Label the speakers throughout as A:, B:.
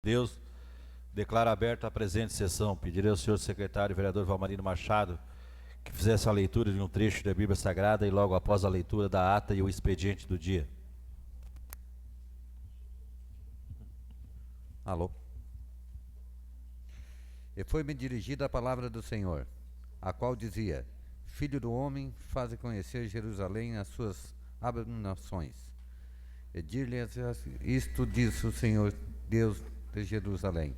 A: Deus, declaro aberta a presente sessão. Pedirei ao senhor secretário, vereador Valmarino Machado, que fizesse a leitura de um trecho da Bíblia Sagrada e logo após a leitura da ata e o expediente do dia.
B: Alô? E foi-me dirigida a palavra do Senhor, a qual dizia: Filho do homem, faze conhecer Jerusalém as suas abominações. E dir-lhes: Isto diz o Senhor Deus de Jerusalém: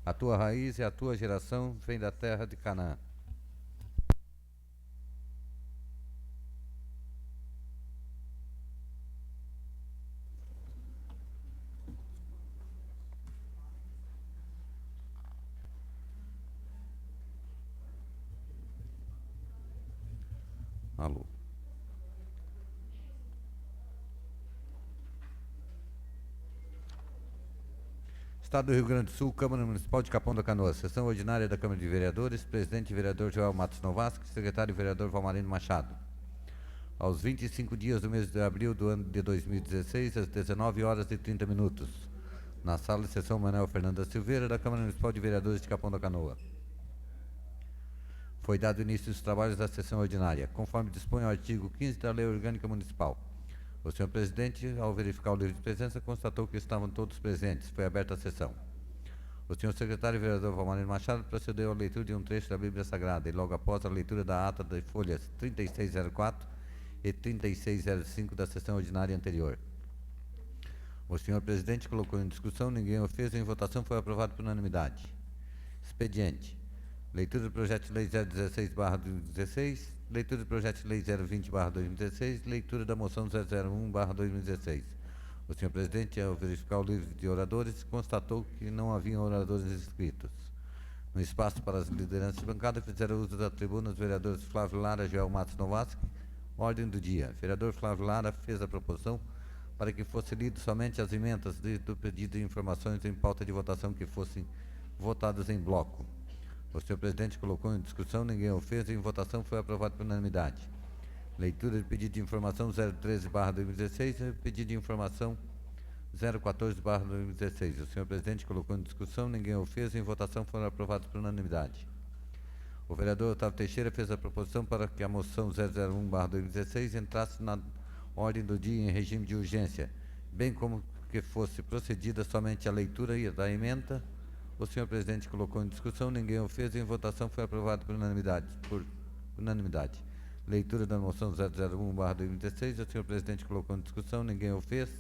B: A tua raiz e a tua geração vem da terra de Canaã. Alô? Estado do Rio Grande do Sul, Câmara Municipal de Capão da Canoa, sessão ordinária da Câmara de Vereadores, presidente vereador Joel Matos Novasque, secretário vereador Valmarino Machado. Aos 25 dias do mês de abril do ano de 2016, às 19 horas e 30 minutos, na sala de sessão Manuel Fernanda Silveira, da Câmara Municipal de Vereadores de Capão da Canoa. Foi dado início aos trabalhos da sessão ordinária, conforme dispõe o artigo 15 da Lei Orgânica Municipal. O senhor presidente, ao verificar o livro de presença, constatou que estavam todos presentes. Foi aberta a sessão. O senhor secretário vereador Valmarino Machado procedeu à leitura de um trecho da Bíblia Sagrada e logo após a leitura da ata de folhas 3604 e 3605 da sessão ordinária anterior. O senhor presidente colocou em discussão, ninguém o fez, em votação foi aprovado por unanimidade. Expediente. Leitura do projeto de lei 016/2016, leitura do projeto de lei 020/2016, leitura da moção 001/2016. O senhor presidente, ao verificar o livro de oradores, constatou que não haviam oradores inscritos. No espaço para as lideranças de bancada, fizeram uso da tribuna os vereadores Flávio Lara e Joel Matos Novasque. Ordem do dia. Vereador Flávio Lara fez a proposição para que fosse lido somente as emendas do pedido de informações em pauta de votação que fossem votadas em bloco. O senhor presidente colocou em discussão, ninguém o fez, e em votação foi aprovado por unanimidade. Leitura de pedido de informação 013/2016 e pedido de informação 014/2016. O senhor presidente colocou em discussão, ninguém o fez, e em votação foram aprovados por unanimidade. O vereador Otávio Teixeira fez a proposição para que a moção 001/2016 entrasse na ordem do dia em regime de urgência, bem como que fosse procedida somente a leitura da emenda. O senhor presidente colocou em discussão, ninguém o fez, e em votação foi aprovado por unanimidade. Leitura da moção 001/2016, o senhor presidente colocou em discussão, ninguém o fez,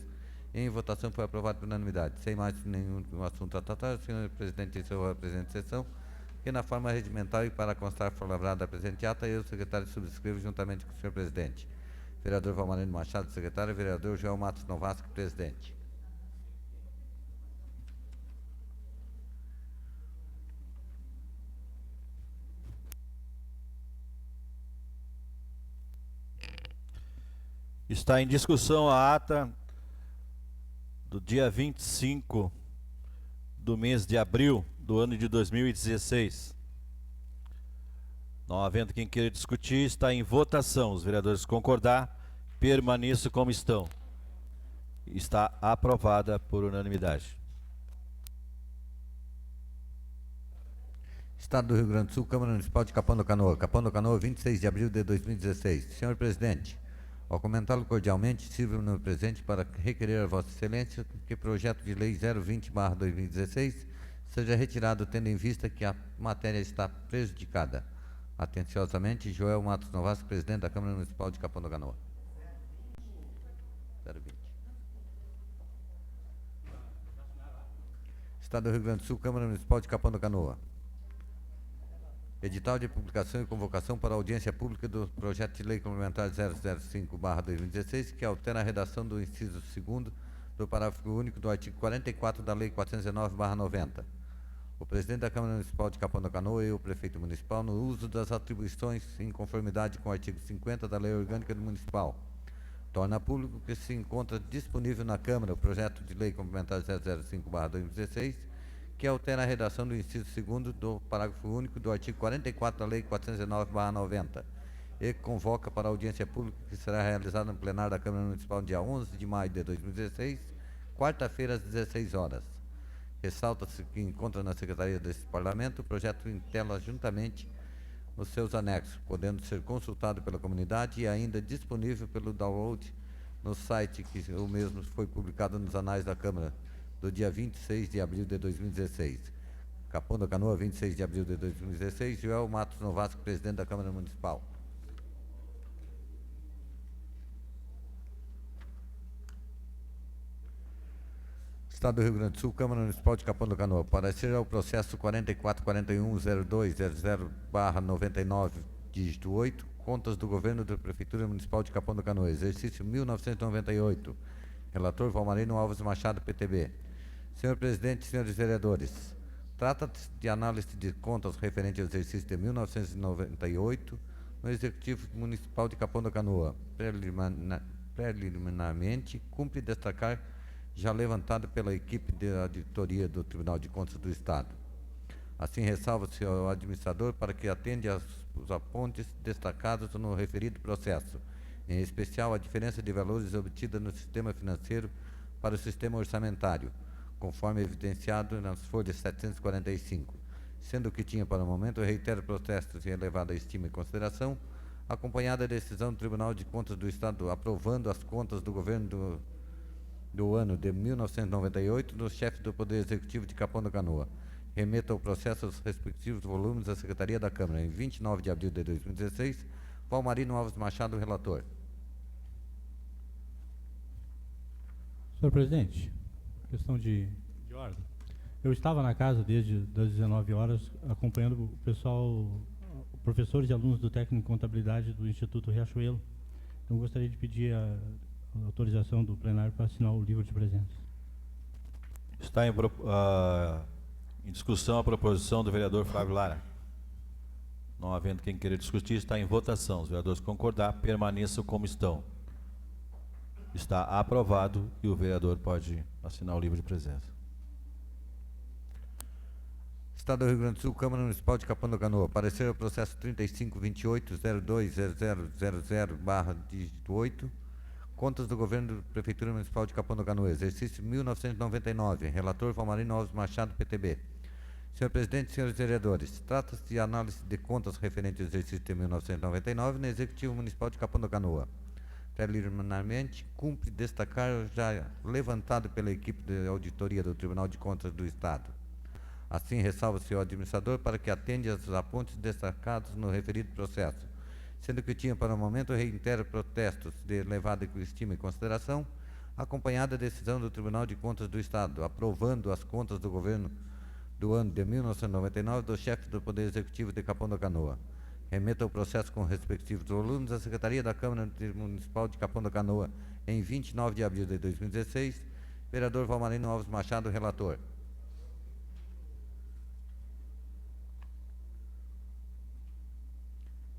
B: e em votação foi aprovado por unanimidade. Sem mais nenhum assunto a tratar, o senhor presidente encerrou a presente sessão, que na forma regimental e para constar for lavrada a presente ata, eu, secretário, subscrevo juntamente com o senhor presidente. Vereador Valmarino Machado, secretário, vereador Joel Matos Novasque, presidente.
A: Está em discussão a ata do dia 25 do mês de abril do ano de 2016. Não havendo quem queira discutir, está em votação. Os vereadores concordar, permaneçam como estão. Está aprovada por unanimidade.
B: Estado do Rio Grande do Sul, Câmara Municipal de Capão da Canoa. Capão da Canoa, 26 de abril de 2016. Senhor presidente, ao comentá-lo cordialmente, sirvo-me no presente para requerer a Vossa Excelência que o projeto de lei 020/2016 seja retirado, tendo em vista que a matéria está prejudicada. Atenciosamente, Joel Matos Novasque, presidente da Câmara Municipal de Capão da Canoa. 020. Estado do Rio Grande do Sul, Câmara Municipal de Capão da Canoa. Edital de publicação e convocação para audiência pública do projeto de lei complementar 005/2016, que altera a redação do inciso 2º do parágrafo único do artigo 44 da lei 419/90. O presidente da Câmara Municipal de Capão da Canoa e o prefeito municipal, no uso das atribuições em conformidade com o artigo 50 da Lei Orgânica Municipal, torna público que se encontra disponível na Câmara o projeto de lei complementar 005/2016, que altera a redação do inciso 2º do parágrafo único do artigo 44 da Lei 419/90 e convoca para a audiência pública que será realizada no plenário da Câmara Municipal no dia 11 de maio de 2016, quarta-feira, às 16 horas. Ressalta-se que encontra na Secretaria desse Parlamento o projeto em tela juntamente os seus anexos, podendo ser consultado pela comunidade e ainda disponível pelo download no site, que o mesmo foi publicado nos anais da Câmara do dia 26 de abril de 2016. Capão da Canoa, 26 de abril de 2016. Joel Matos Novasco, presidente da Câmara Municipal. Estado do Rio Grande do Sul, Câmara Municipal de Capão da Canoa. Parecer ao processo 44410200/99, dígito 8, contas do governo da Prefeitura Municipal de Capão da Canoa, exercício 1998. Relator Valmarino Alves Machado, PTB. Senhor presidente, senhores vereadores, trata-se de análise de contas referente ao exercício de 1998 no Executivo Municipal de Capão da Canoa. Preliminarmente, cumpre destacar já levantado pela equipe de auditoria do Tribunal de Contas do Estado. Assim, ressalva-se ao administrador para que atende os apontes destacados no referido processo, em especial a diferença de valores obtida no sistema financeiro para o sistema orçamentário, conforme evidenciado nas folhas 745, sendo que tinha para o momento reitero protestos em elevada estima e consideração, acompanhada a decisão do Tribunal de Contas do Estado aprovando as contas do governo do ano de 1998 do chefe do Poder Executivo de Capão da Canoa. Remeta o processo aos respectivos volumes da Secretaria da Câmara. Em 29 de abril de 2016, Valmarino Alves Machado, relator.
C: Senhor presidente, questão de ordem. Eu estava na casa desde das 19 horas acompanhando o pessoal, professores e alunos do técnico em contabilidade do Instituto Riachuelo. Então gostaria de pedir a autorização do plenário para assinar o livro de presença.
A: Está em discussão a proposição do vereador Flávio Lara. Não havendo quem queira discutir, está em votação. Os vereadores concordar, permaneçam como estão. Está aprovado e o vereador pode assinar o livro de presença.
B: Estado do Rio Grande do Sul, Câmara Municipal de Capão da Canoa. Parecer ao processo 3528-020000/8, contas do governo da Prefeitura Municipal de Capão da Canoa, exercício 1999. Relator Valmarino Alves Machado, PTB. Senhor presidente, senhores vereadores, trata-se de análise de contas referente ao exercício de 1999 no Executivo Municipal de Capão da Canoa. Preliminarmente, cumpre destacar já levantado pela equipe de auditoria do Tribunal de Contas do Estado. Assim, ressalva-se ao administrador para que atende aos apontes destacados no referido processo, sendo que tinha para o momento reitero protestos de elevada estima e consideração, acompanhada a decisão do Tribunal de Contas do Estado, aprovando as contas do governo do ano de 1999 do chefe do Poder Executivo de Capão da Canoa. Remeta o processo com respectivos volumes à Secretaria da Câmara Municipal de Capão da Canoa em 29 de abril de 2016. Vereador Valmarino Alves Machado, relator.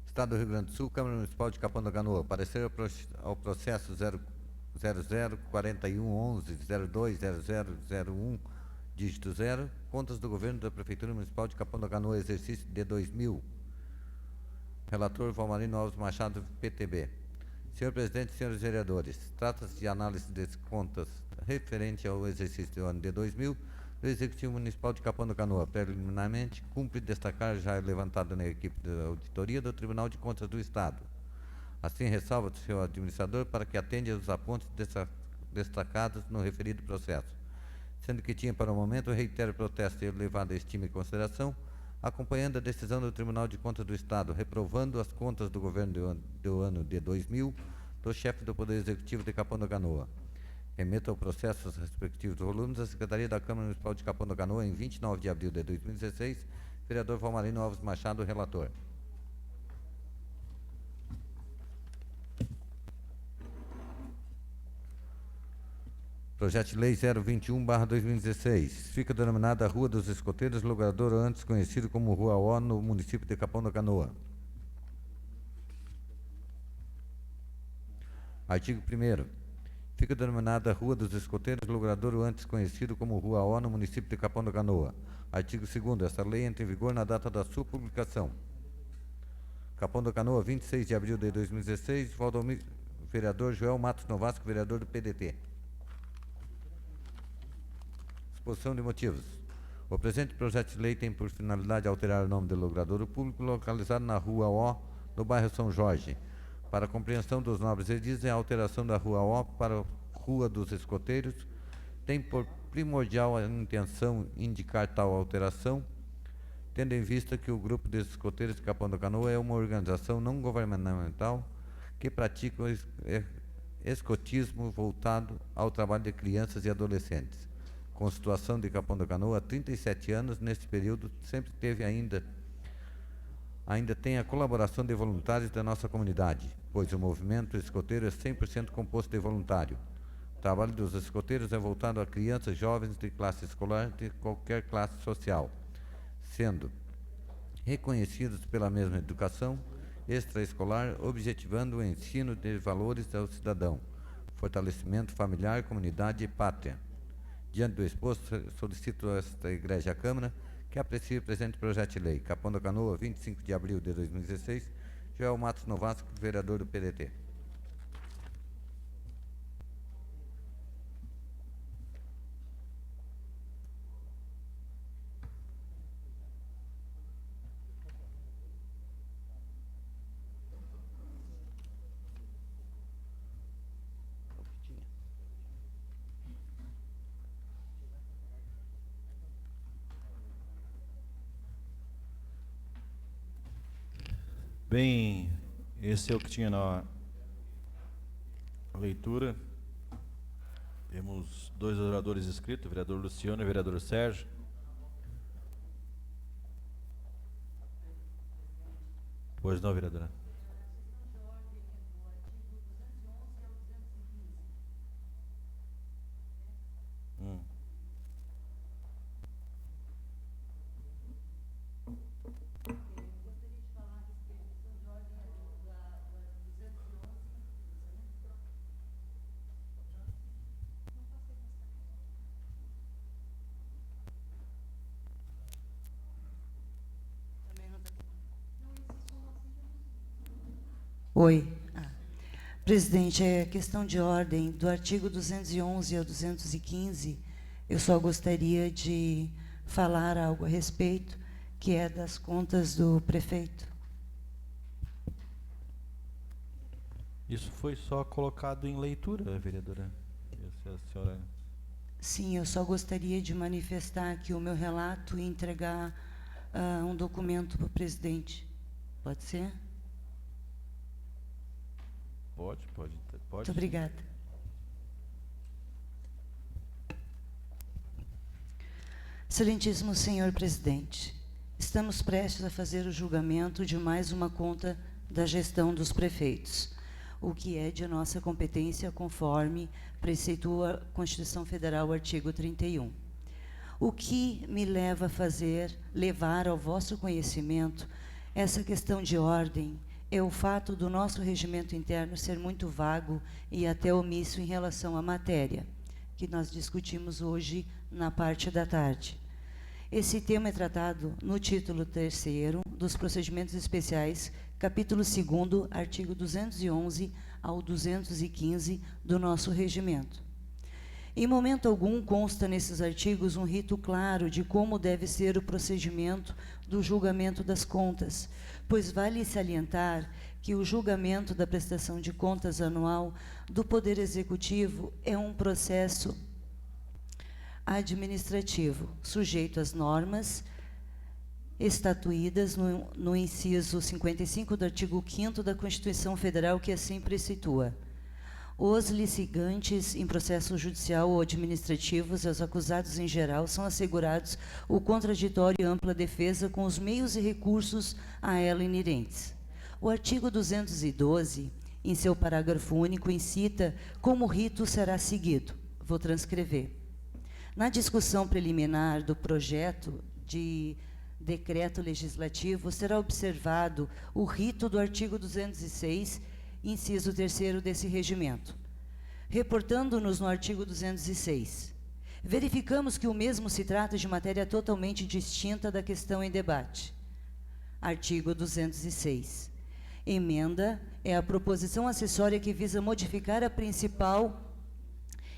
B: Estado do Rio Grande do Sul, Câmara Municipal de Capão da Canoa. Parecer ao processo 004111020001, dígito 0, contas do governo da Prefeitura Municipal de Capão da Canoa, exercício de 2000. Relator Valmarino Alves Machado, PTB. Senhor presidente, senhores vereadores, trata-se de análise de contas referente ao exercício do ano de 2000 do Executivo Municipal de Capão da Canoa. Preliminarmente, cumpre destacar já levantado na equipe de auditoria do Tribunal de Contas do Estado. Assim, ressalva-se o seu administrador para que atende aos apontes destacados no referido processo, sendo que tinha para o momento reitero protesto de elevada estima e consideração, acompanhando a decisão do Tribunal de Contas do Estado, reprovando as contas do governo do ano de 2000 do chefe do Poder Executivo de Capão da Canoa. Remeta o processo aos respectivos volumes à Secretaria da Câmara Municipal de Capão da Canoa em 29 de abril de 2016. Vereador Valmarino Alves Machado, relator. Projeto de Lei 021/2016. Fica denominada Rua dos Escoteiros, logrador antes conhecido como Rua O, no município de Capão da Canoa. Artigo 1º. Fica denominada Rua dos Escoteiros, logradouro antes conhecido como Rua O, no município de Capão da Canoa. Artigo 2º. Esta lei entra em vigor na data da sua publicação. Capão da Canoa, 26 de abril de 2016. Vereador Joel Matos Novasco, vereador do PDT. Exposição de motivos. O presente projeto de lei tem por finalidade alterar o nome do logradouro público localizado na Rua O, no bairro São Jorge. Para a compreensão dos nobres edis, a alteração da Rua O para a Rua dos Escoteiros tem por primordial a intenção indicar tal alteração, tendo em vista que o Grupo dos Escoteiros de Capão da Canoa é uma organização não governamental que pratica o escotismo voltado ao trabalho de crianças e adolescentes. Com a situação de Capão da Canoa há 37 anos, neste período sempre teve ainda tem a colaboração de voluntários da nossa comunidade, pois o movimento escoteiro é 100% composto de voluntário. O trabalho dos escoteiros é voltado a crianças jovens de classe escolar de qualquer classe social, sendo reconhecidos pela mesma educação extraescolar, objetivando o ensino de valores ao cidadão, fortalecimento familiar, comunidade e pátria. Diante do exposto, solicito a esta Igreja Câmara que aprecie o presente projeto de lei. Capão da Canoa, 25 de abril de 2016, Joel Matos Novasco, vereador do PDT.
A: Bem, esse é o que tinha na leitura. Temos 2 oradores inscritos, o vereador Luciano e o vereador Sérgio. Pois não, vereadora?
D: Oi. Presidente, é questão de ordem do artigo 211 ao 215. Eu só gostaria de falar algo a respeito, que é das contas do prefeito.
A: Isso foi só colocado em leitura, vereadora. Se a senhora...
D: Sim, eu só gostaria de manifestar aqui o meu relato e entregar um documento para o presidente. Pode ser?
A: Pode.
D: Muito obrigada. Excelentíssimo senhor presidente, estamos prestes a fazer o julgamento de mais uma conta da gestão dos prefeitos, o que é de nossa competência conforme preceitua a Constituição Federal, o artigo 31. O que me leva a levar ao vosso conhecimento essa questão de ordem é o fato do nosso regimento interno ser muito vago e até omisso em relação à matéria, que nós discutimos hoje na parte da tarde. Esse tema é tratado no título 3º dos Procedimentos Especiais, capítulo 2º, artigo 211 ao 215 do nosso regimento. Em momento algum consta nesses artigos um rito claro de como deve ser o procedimento do julgamento das contas, pois vale salientar que o julgamento da prestação de contas anual do Poder Executivo é um processo administrativo, sujeito às normas estatuídas no inciso 55 do artigo 5º da Constituição Federal, que assim preceitua: os litigantes em processo judicial ou administrativos e os acusados em geral são assegurados o contraditório e ampla defesa com os meios e recursos a ela inerentes. O artigo 212, em seu parágrafo único, incita como o rito será seguido. Vou transcrever. Na discussão preliminar do projeto de decreto legislativo, será observado o rito do artigo 206, inciso 3º desse regimento. Reportando-nos no artigo 206, verificamos que o mesmo se trata de matéria totalmente distinta da questão em debate. Artigo 206. Emenda é a proposição acessória que visa modificar a principal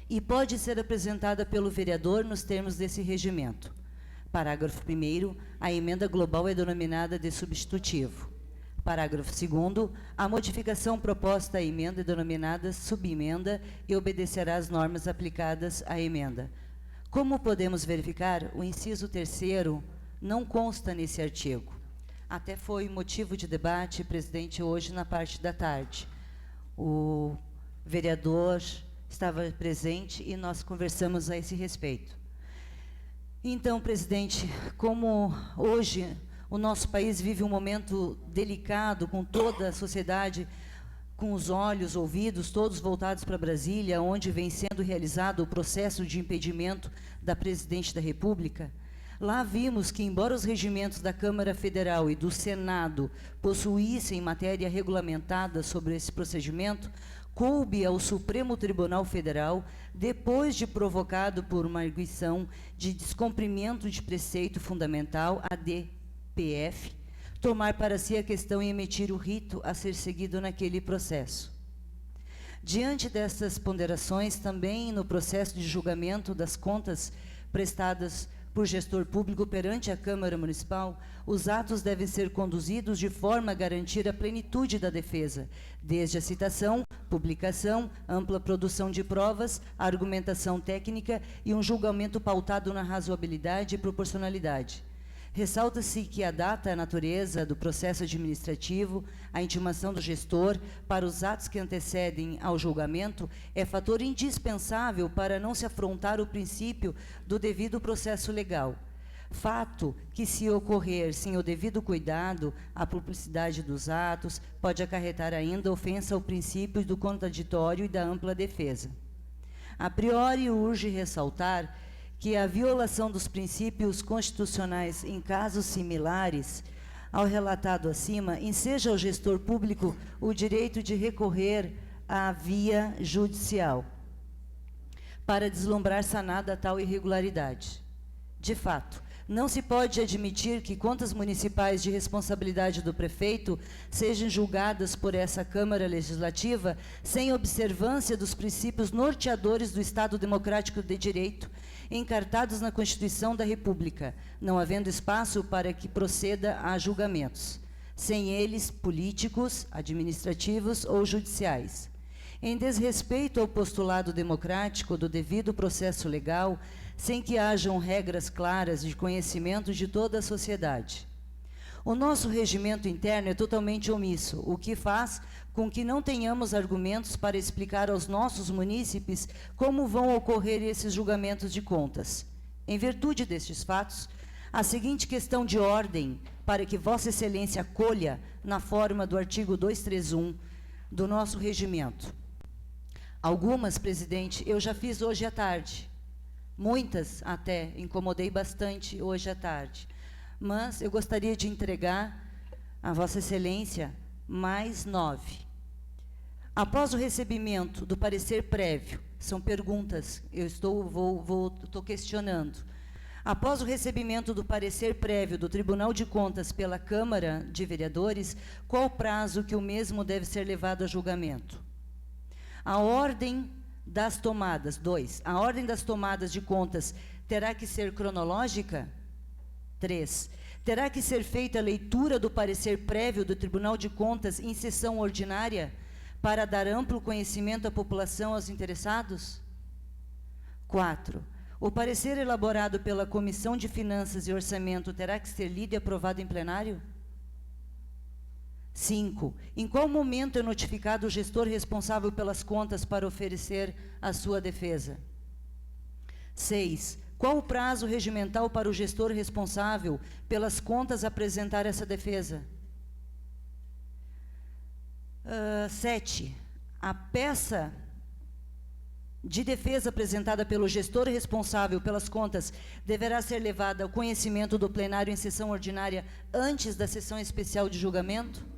D: e pode ser apresentada pelo vereador nos termos desse regimento. Parágrafo 1º, a emenda global é denominada de substitutivo. Parágrafo 2º, a modificação proposta à emenda é denominada subemenda e obedecerá às normas aplicadas à emenda. Como podemos verificar, o inciso 3º não consta nesse artigo. Até foi motivo de debate, presidente, hoje na parte da tarde. O vereador estava presente e nós conversamos a esse respeito. Então, presidente, como hoje o nosso país vive um momento delicado, com toda a sociedade com os olhos, ouvidos, todos voltados para Brasília, onde vem sendo realizado o processo de impedimento da presidente da República, lá vimos que, embora os regimentos da Câmara Federal e do Senado possuíssem matéria regulamentada sobre esse procedimento, coube ao Supremo Tribunal Federal, depois de provocado por uma arguição de descumprimento de preceito fundamental, a DPF, tomar para si a questão e emitir o rito a ser seguido naquele processo. Diante dessas ponderações, também no processo de julgamento das contas prestadas por gestor público perante a Câmara Municipal, os atos devem ser conduzidos de forma a garantir a plenitude da defesa, desde a citação, publicação, ampla produção de provas, argumentação técnica e um julgamento pautado na razoabilidade e proporcionalidade. Ressalta-se que a data e a natureza do processo administrativo, a intimação do gestor para os atos que antecedem ao julgamento é fator indispensável para não se afrontar o princípio do devido processo legal. Fato que, se ocorrer sem o devido cuidado, a publicidade dos atos pode acarretar ainda ofensa ao princípio do contraditório e da ampla defesa. A priori, urge ressaltar que a violação dos princípios constitucionais em casos similares ao relatado acima enseja ao gestor público o direito de recorrer à via judicial para deslumbrar sanada tal irregularidade. De fato, não se pode admitir que contas municipais de responsabilidade do prefeito sejam julgadas por essa Câmara Legislativa sem observância dos princípios norteadores do Estado Democrático de Direito, encartados na Constituição da República, não havendo espaço para que proceda a julgamentos, sem eles políticos, administrativos ou judiciais. Em desrespeito ao postulado democrático do devido processo legal, sem que hajam regras claras de conhecimento de toda a sociedade. O nosso regimento interno é totalmente omisso, o que faz com que não tenhamos argumentos para explicar aos nossos munícipes como vão ocorrer esses julgamentos de contas. Em virtude destes fatos, a seguinte questão de ordem, para que Vossa Excelência acolha na forma do artigo 231 do nosso regimento. Algumas, presidente, eu já fiz hoje à tarde. Muitas até, incomodei bastante hoje à tarde. Mas eu gostaria de entregar a Vossa Excelência mais 9. Após o recebimento do parecer prévio, são perguntas, eu estou questionando. Após o recebimento do parecer prévio do Tribunal de Contas pela Câmara de Vereadores, qual o prazo que o mesmo deve ser levado a julgamento? A ordem das tomadas, 2. A ordem das tomadas de contas terá que ser cronológica? 3. Terá que ser feita a leitura do parecer prévio do Tribunal de Contas em sessão ordinária para dar amplo conhecimento à população, aos interessados? 4. O parecer elaborado pela Comissão de Finanças e Orçamento terá que ser lido e aprovado em plenário? 5. Em qual momento é notificado o gestor responsável pelas contas para oferecer a sua defesa? 6. Qual o prazo regimental para o gestor responsável pelas contas apresentar essa defesa? 7. A peça de defesa apresentada pelo gestor responsável pelas contas deverá ser levada ao conhecimento do plenário em sessão ordinária antes da sessão especial de julgamento?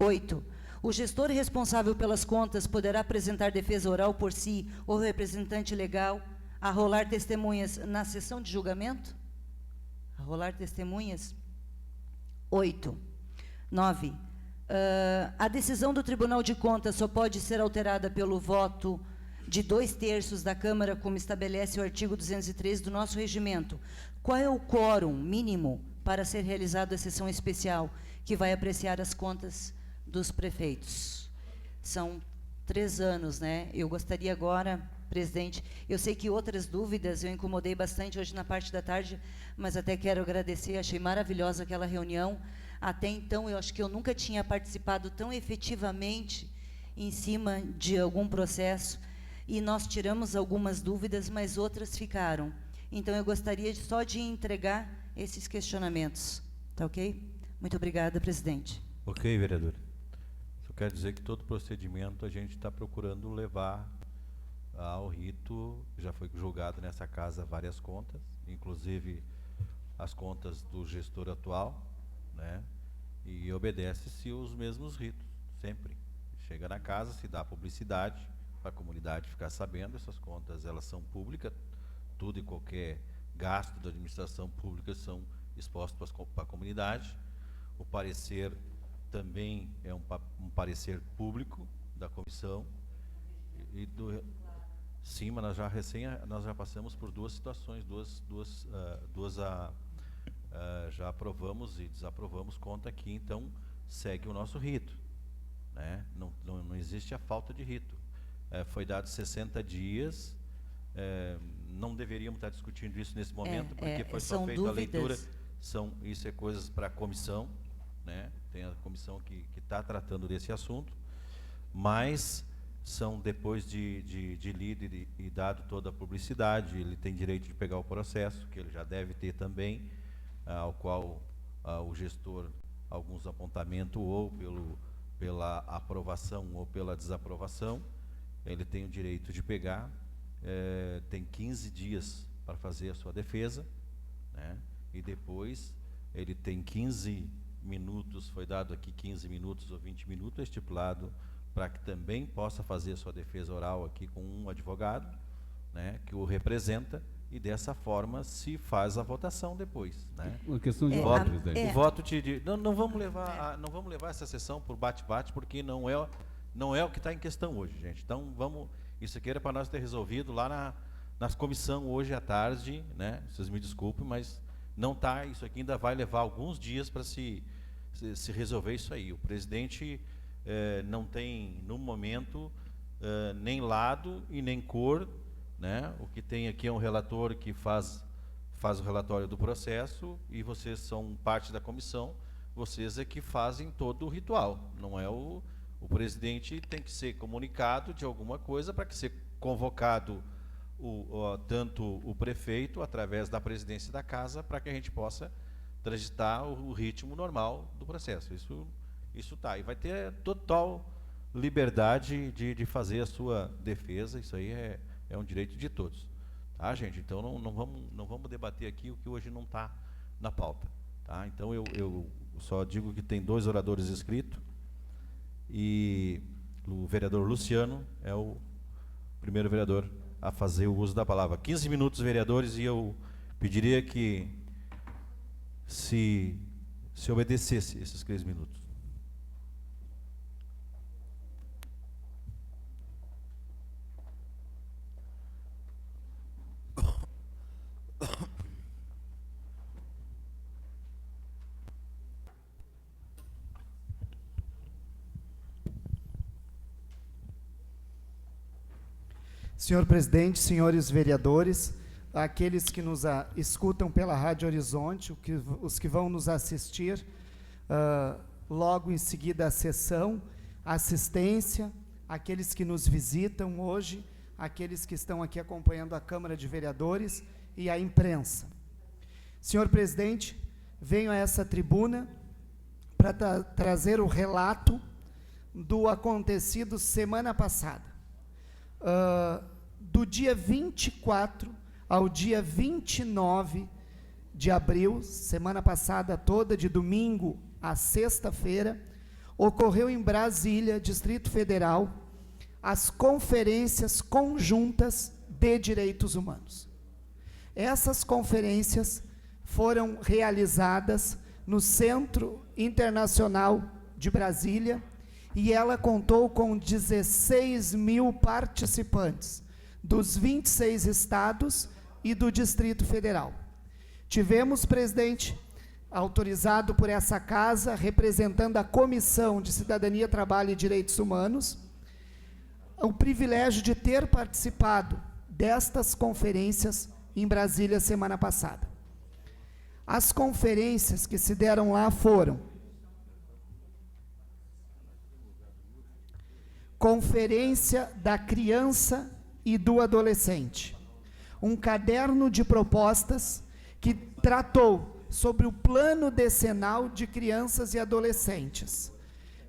D: 8. O gestor responsável pelas contas poderá apresentar defesa oral por si ou representante legal, arrolar testemunhas na sessão de julgamento? Arrolar testemunhas? 8. 9. A decisão do Tribunal de Contas só pode ser alterada pelo voto de 2/3 da Câmara, como estabelece o artigo 213 do nosso regimento, qual é o quórum mínimo para ser realizada a sessão especial que vai apreciar as contas dos prefeitos? São 3 anos, né? Eu gostaria agora, presidente, eu sei que outras dúvidas eu incomodei bastante hoje na parte da tarde, mas até quero agradecer, achei maravilhosa aquela reunião. Até então, eu acho que eu nunca tinha participado tão efetivamente em cima de algum processo, e nós tiramos algumas dúvidas, mas outras ficaram. Então, eu gostaria só de entregar esses questionamentos. Tá ok? Muito obrigada, presidente.
A: Ok, vereador. Isso quer dizer que todo procedimento a gente está procurando levar ao rito. Já foi julgado nessa casa várias contas, inclusive as contas do gestor atual, né? E obedece-se os mesmos ritos, sempre. Chega na casa, se dá publicidade, para a comunidade ficar sabendo. Essas contas, elas são públicas, tudo e qualquer gasto da administração pública são expostos para a comunidade. O parecer também é um parecer público da comissão. Sim, mas nós já passamos por 2 situações, já aprovamos e desaprovamos conta aqui, então segue o nosso rito, né? Não existe a falta de rito. Foi dado 60 dias, não deveríamos estar discutindo isso nesse momento, porque foi só feita a leitura. Isso é coisas para a comissão, né? Tem a comissão que está tratando desse assunto, mas são depois de lido e dado toda a publicidade, ele tem direito de pegar o processo, que ele já deve ter também, ao qual o gestor, alguns apontamentos, ou pela aprovação ou pela desaprovação, ele tem o direito de pegar, tem 15 dias para fazer a sua defesa, né? E depois ele tem 15 minutos, foi dado aqui 15 minutos ou 20 minutos, estipulado para que também possa fazer a sua defesa oral aqui com um advogado, né, que o representa, e dessa forma se faz a votação depois, né?
E: Uma questão de voto, presidente.
A: O voto não vamos levar essa sessão por bate-bate, porque não é o que está em questão hoje, gente. Então isso aqui era para nós ter resolvido lá nas comissão hoje à tarde, né? Vocês me desculpem, mas não está. Isso aqui ainda vai levar alguns dias para se resolver isso aí. O presidente não tem no momento nem lado e nem cor, né? O que tem aqui é um relator que faz o relatório do processo, e vocês são parte da comissão, vocês é que fazem todo o ritual. Não é o presidente tem que ser comunicado de alguma coisa para que ser convocado tanto o prefeito através da presidência da casa, para que a gente possa transitar o ritmo normal do processo. Isso tá, e vai ter total liberdade de fazer a sua defesa. Isso aí é um direito de todos, tá, gente? Então não vamos debater aqui o que hoje não está na pauta, tá? Então eu só digo que tem 2 oradores inscritos, e o vereador Luciano é o primeiro vereador a fazer o uso da palavra. 15 minutos, vereadores, e eu pediria que se obedecesse esses 15 minutos.
F: Senhor presidente, senhores vereadores, aqueles que nos escutam pela Rádio Horizonte, os que vão nos assistir logo em seguida à sessão, assistência, aqueles que nos visitam hoje, aqueles que estão aqui acompanhando a Câmara de Vereadores e a imprensa. Senhor presidente, venho a essa tribuna para trazer o relato do acontecido semana passada. Do dia 24 ao dia 29 de abril, semana passada toda, de domingo a sexta-feira, ocorreu em Brasília, Distrito Federal, as conferências conjuntas de direitos humanos. Essas conferências foram realizadas no Centro Internacional de Brasília, e ela contou com 16 mil participantes, dos 26 estados e do Distrito Federal. Tivemos, presidente, autorizado por essa casa, representando a Comissão de Cidadania, Trabalho e Direitos Humanos, o privilégio de ter participado destas conferências em Brasília semana passada. As conferências que se deram lá foram: Conferência da Criança e do Adolescente, um caderno de propostas que tratou sobre o plano decenal de crianças e adolescentes.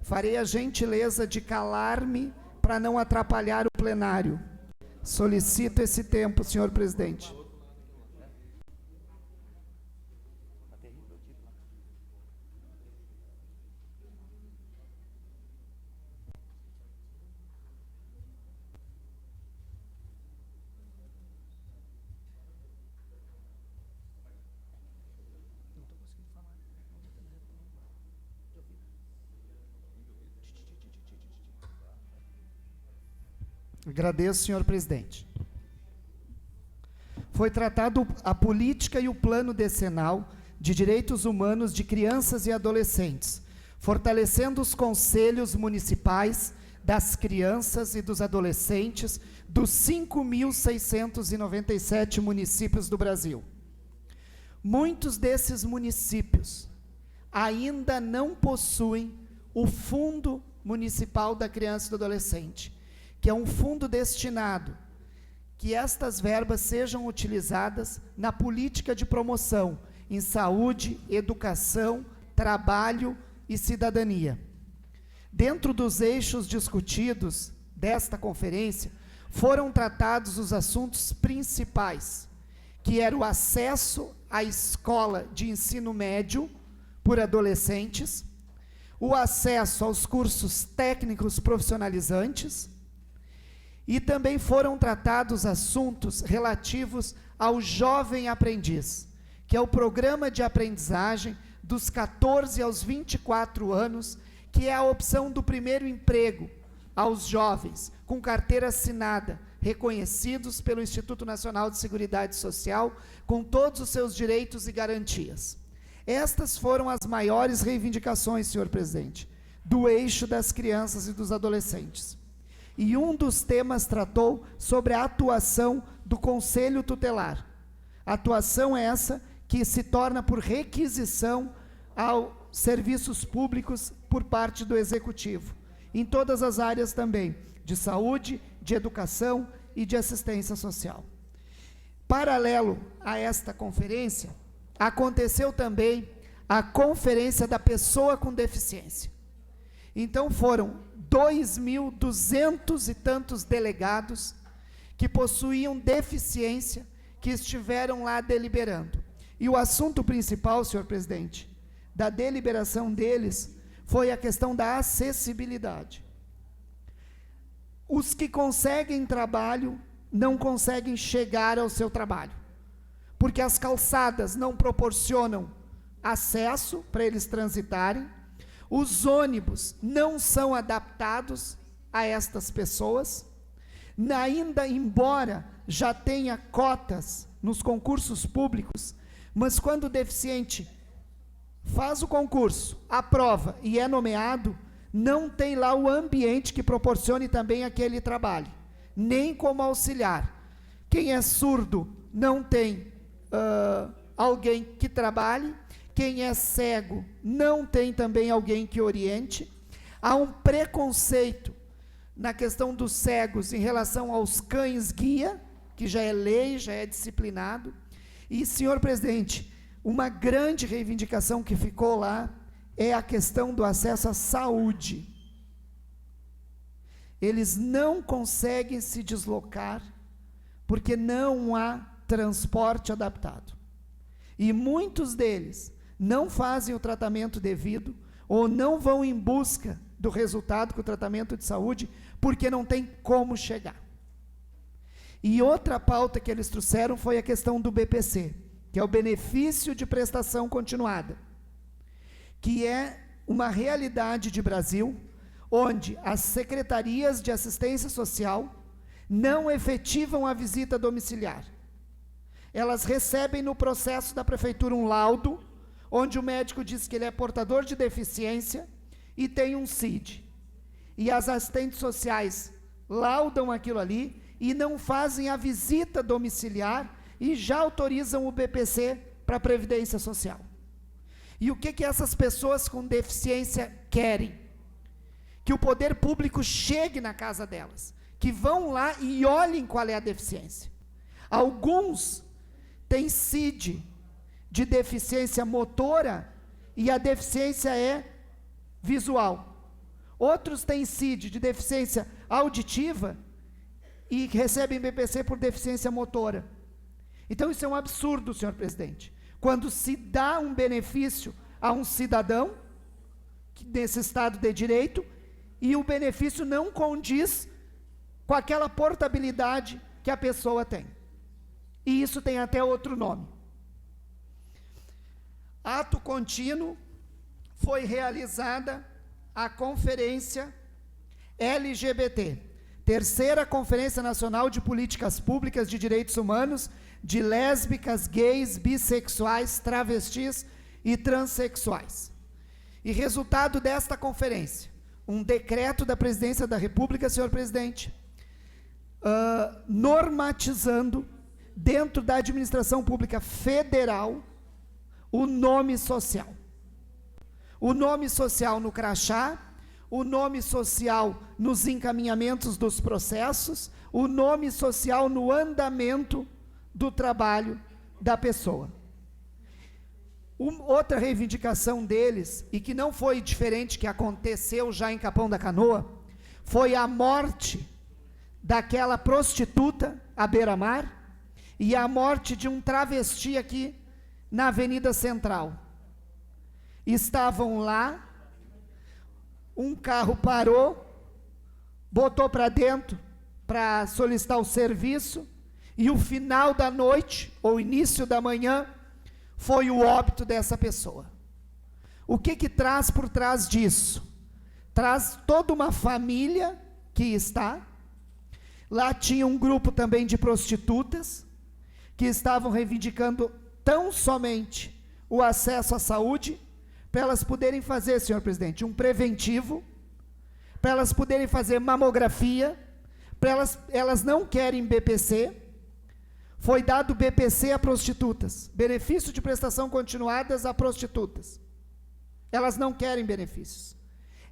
F: Farei a gentileza de calar-me para não atrapalhar o plenário. Solicito esse tempo, senhor presidente. Agradeço, senhor presidente. Foi tratado a política e o plano decenal de direitos humanos de crianças e adolescentes, fortalecendo os conselhos municipais das crianças e dos adolescentes dos 5.697 municípios do Brasil. Muitos desses municípios ainda não possuem o Fundo Municipal da Criança e do Adolescente, que é um fundo destinado que estas verbas sejam utilizadas na política de promoção em saúde, educação, trabalho e cidadania. Dentro dos eixos discutidos desta conferência, foram tratados os assuntos principais, que era o acesso à escola de ensino médio por adolescentes, o acesso aos cursos técnicos profissionalizantes, e também foram tratados assuntos relativos ao Jovem Aprendiz, que é o programa de aprendizagem dos 14 aos 24 anos, que é a opção do primeiro emprego aos jovens, com carteira assinada, reconhecidos pelo Instituto Nacional de Seguridade Social, com todos os seus direitos e garantias. Estas foram as maiores reivindicações, senhor presidente, do eixo das crianças e dos adolescentes. E um dos temas tratou sobre a atuação do Conselho Tutelar. Atuação essa que se torna por requisição aos serviços públicos por parte do Executivo, em todas as áreas também, de saúde, de educação e de assistência social. Paralelo a esta conferência, aconteceu também a Conferência da Pessoa com Deficiência. Então foram 2.200 e tantos delegados que possuíam deficiência, que estiveram lá deliberando. E o assunto principal, senhor presidente, da deliberação deles, foi a questão da acessibilidade. Os que conseguem trabalho, não conseguem chegar ao seu trabalho, porque as calçadas não proporcionam acesso para eles transitarem, os ônibus não são adaptados a estas pessoas, ainda embora já tenha cotas nos concursos públicos, mas quando o deficiente faz o concurso, aprova e é nomeado, não tem lá o ambiente que proporcione também aquele trabalho, nem como auxiliar. Quem é surdo não tem alguém que trabalhe, quem é cego não tem também alguém que oriente. Há um preconceito na questão dos cegos em relação aos cães-guia, que já é lei, já é disciplinado. E, senhor presidente, uma grande reivindicação que ficou lá é a questão do acesso à saúde. Eles não conseguem se deslocar porque não há transporte adaptado. E muitos deles não fazem o tratamento devido ou não vão em busca do resultado com o tratamento de saúde porque não tem como chegar. E outra pauta que eles trouxeram foi a questão do BPC, que é o benefício de prestação continuada, que é uma realidade de Brasil, onde as secretarias de assistência social não efetivam a visita domiciliar. Elas recebem no processo da prefeitura um laudo, onde o médico diz que ele é portador de deficiência e tem um CID. E as assistentes sociais laudam aquilo ali e não fazem a visita domiciliar e já autorizam o BPC para a Previdência Social. E o que essas pessoas com deficiência querem? Que o poder público chegue na casa delas, que vão lá e olhem qual é a deficiência. Alguns têm CID de deficiência motora e a deficiência é visual. Outros têm CID de deficiência auditiva e recebem BPC por deficiência motora. Então isso é um absurdo, senhor presidente. Quando se dá um benefício a um cidadão, nesse Estado de Direito, e o benefício não condiz com aquela portabilidade que a pessoa tem. E isso tem até outro nome. Ato contínuo, foi realizada a conferência LGBT, terceira Conferência Nacional de Políticas Públicas de Direitos Humanos de lésbicas, gays, bissexuais, travestis e transexuais. E resultado desta conferência, um decreto da Presidência da República, senhor presidente, normatizando dentro da administração pública federal o nome social. O nome social no crachá, o nome social nos encaminhamentos dos processos, o nome social no andamento do trabalho da pessoa. Outra reivindicação deles, e que não foi diferente que aconteceu já em Capão da Canoa, foi a morte daquela prostituta à beira-mar e a morte de um travesti aqui na Avenida Central. Estavam lá, um carro parou, botou para dentro para solicitar o serviço, e o final da noite, ou início da manhã, foi o óbito dessa pessoa. O que traz por trás disso? Traz toda uma família que está, lá tinha um grupo também de prostitutas, que estavam reivindicando tão somente o acesso à saúde, para elas poderem fazer, senhor presidente, um preventivo, para elas poderem fazer mamografia, para elas não querem BPC, foi dado BPC a prostitutas, benefício de prestação continuadas a prostitutas. Elas não querem benefícios.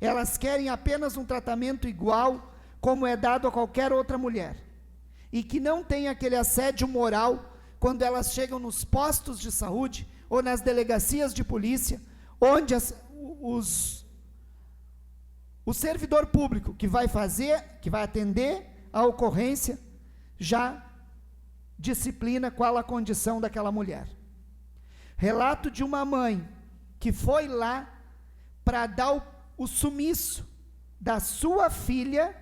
F: Elas querem apenas um tratamento igual como é dado a qualquer outra mulher. E que não tem aquele assédio moral quando elas chegam nos postos de saúde ou nas delegacias de polícia, onde o servidor público que vai atender a ocorrência, já disciplina qual a condição daquela mulher. Relato de uma mãe que foi lá para dar o sumiço da sua filha,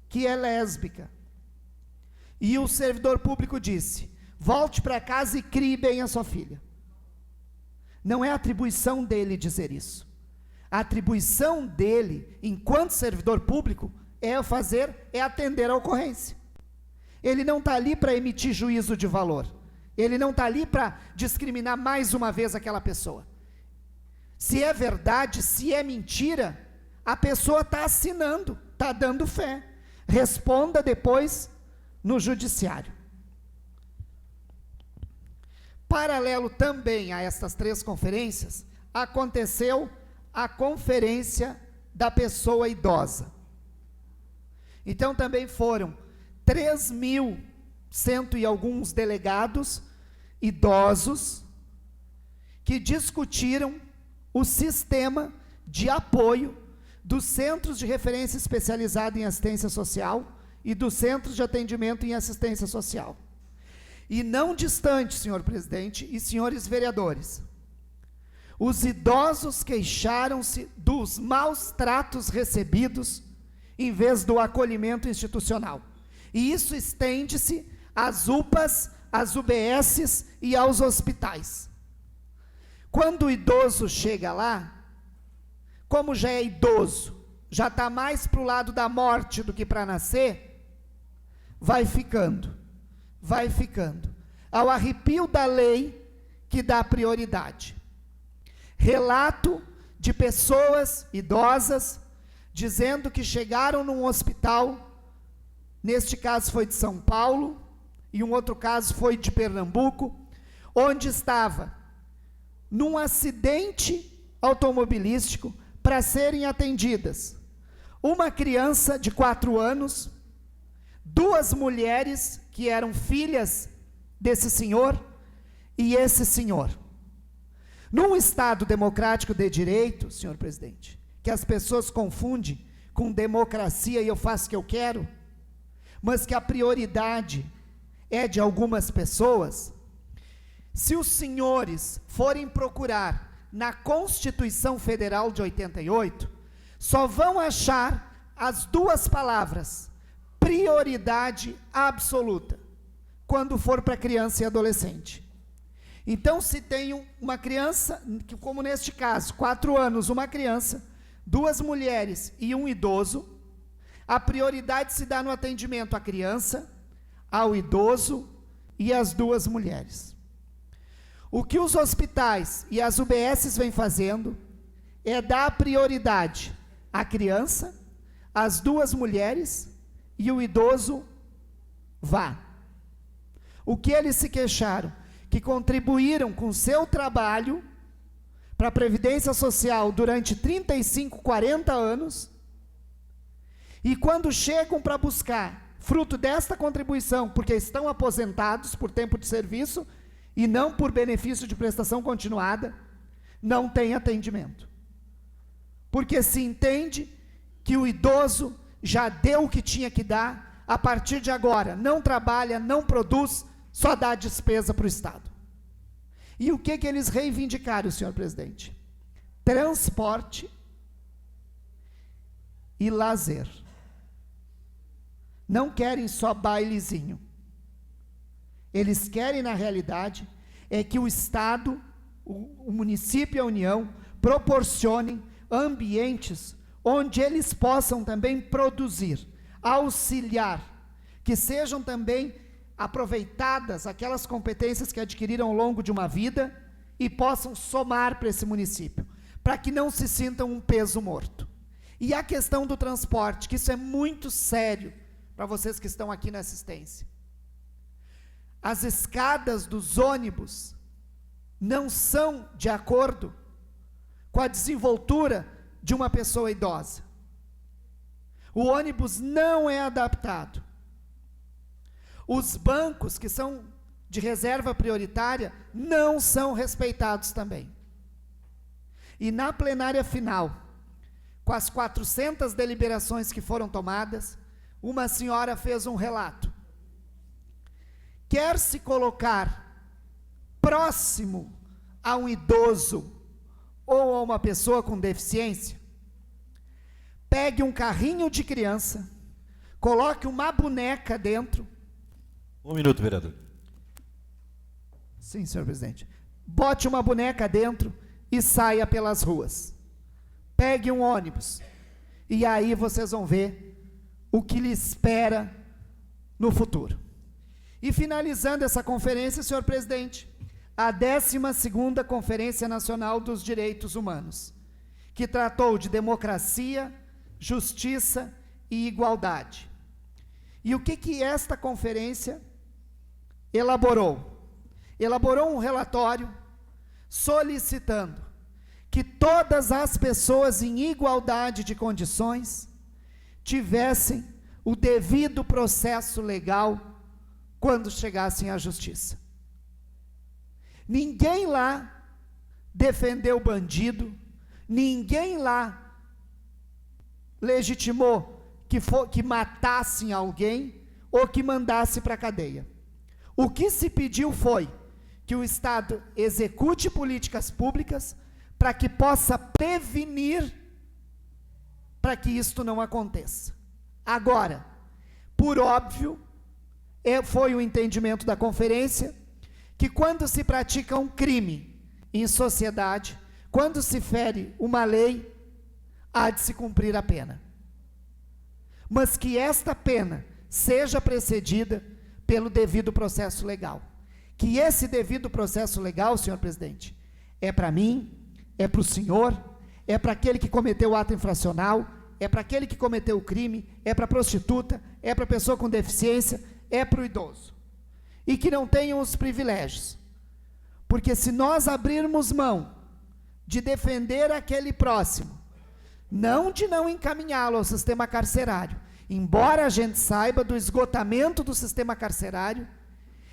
F: que é lésbica. E o servidor público disse: volte para casa e crie bem a sua filha. Não é atribuição dele dizer isso. A atribuição dele, enquanto servidor público, é atender a ocorrência. Ele não está ali para emitir juízo de valor. Ele não está ali para discriminar mais uma vez aquela pessoa. Se é verdade, se é mentira, a pessoa está assinando, está dando fé. Responda depois no judiciário. Paralelo também a estas três conferências, aconteceu a conferência da pessoa idosa. Então também foram 3.100 e alguns delegados idosos que discutiram o sistema de apoio dos centros de referência especializada em assistência social e dos centros de atendimento em assistência social. E não distante, senhor presidente e senhores vereadores, os idosos queixaram-se dos maus tratos recebidos em vez do acolhimento institucional. E isso estende-se às UPAs, às UBSs e aos hospitais. Quando o idoso chega lá, como já é idoso, já está mais para o lado da morte do que para nascer, vai ficando, ao arrepio da lei que dá prioridade. Relato de pessoas idosas dizendo que chegaram num hospital, neste caso foi de São Paulo, e um outro caso foi de Pernambuco, onde estava num acidente automobilístico para serem atendidas uma criança de 4 anos, 2 mulheres que eram filhas desse senhor e esse senhor. Num Estado democrático de direito, senhor presidente, que as pessoas confundem com democracia e eu faço o que eu quero, mas que a prioridade é de algumas pessoas, se os senhores forem procurar na Constituição Federal de 88, só vão achar as 2 palavras, prioridade absoluta, quando for para criança e adolescente. Então, se tem uma criança, como neste caso, 4 anos, uma criança, 2 mulheres e um idoso, a prioridade se dá no atendimento à criança, ao idoso e às 2 mulheres. O que os hospitais e as UBSs vêm fazendo é dar prioridade à criança, às 2 mulheres e o idoso vá. O que eles se queixaram? Que contribuíram com seu trabalho para a Previdência Social durante 35, 40 anos, e quando chegam para buscar, fruto desta contribuição, porque estão aposentados por tempo de serviço, e não por benefício de prestação continuada, não tem atendimento. Porque se entende que o idoso já deu o que tinha que dar, a partir de agora, não trabalha, não produz, só dá despesa para o Estado. E o que eles reivindicaram, senhor presidente? Transporte e lazer. Não querem só bailezinho. Eles querem, na realidade, é que o Estado, o município e a União proporcionem ambientes onde eles possam também produzir, auxiliar, que sejam também aproveitadas aquelas competências que adquiriram ao longo de uma vida e possam somar para esse município, para que não se sintam um peso morto. E a questão do transporte, que isso é muito sério para vocês que estão aqui na assistência. As escadas dos ônibus não são de acordo com a desenvoltura de uma pessoa idosa. O ônibus não é adaptado. Os bancos, que são de reserva prioritária, não são respeitados também. E na plenária final, com as 400 deliberações que foram tomadas, uma senhora fez um relato. Quer se colocar próximo a um idoso ou a uma pessoa com deficiência, pegue um carrinho de criança, coloque uma boneca dentro.
A: 1 minuto, vereador.
F: Sim, senhor presidente. Bote uma boneca dentro e saia pelas ruas. Pegue um ônibus. E aí vocês vão ver o que lhe espera no futuro. E finalizando essa conferência, senhor presidente, a 12ª Conferência Nacional dos Direitos Humanos, que tratou de democracia, justiça e igualdade. E o que esta conferência elaborou? Elaborou um relatório solicitando que todas as pessoas em igualdade de condições tivessem o devido processo legal quando chegassem à justiça. Ninguém lá defendeu bandido, ninguém lá legitimou que matassem alguém ou que mandasse para a cadeia. O que se pediu foi que o Estado execute políticas públicas para que possa prevenir para que isto não aconteça. Agora, por óbvio, foi o entendimento da conferência que quando se pratica um crime em sociedade, quando se fere uma lei, há de se cumprir a pena. Mas que esta pena seja precedida pelo devido processo legal. Que esse devido processo legal, senhor presidente, é para mim, é para o senhor, é para aquele que cometeu o ato infracional, é para aquele que cometeu o crime, é para a prostituta, é para a pessoa com deficiência, é para o idoso. E que não tenham os privilégios. Porque se nós abrirmos mão de defender aquele próximo, não de não encaminhá-lo ao sistema carcerário, embora a gente saiba do esgotamento do sistema carcerário,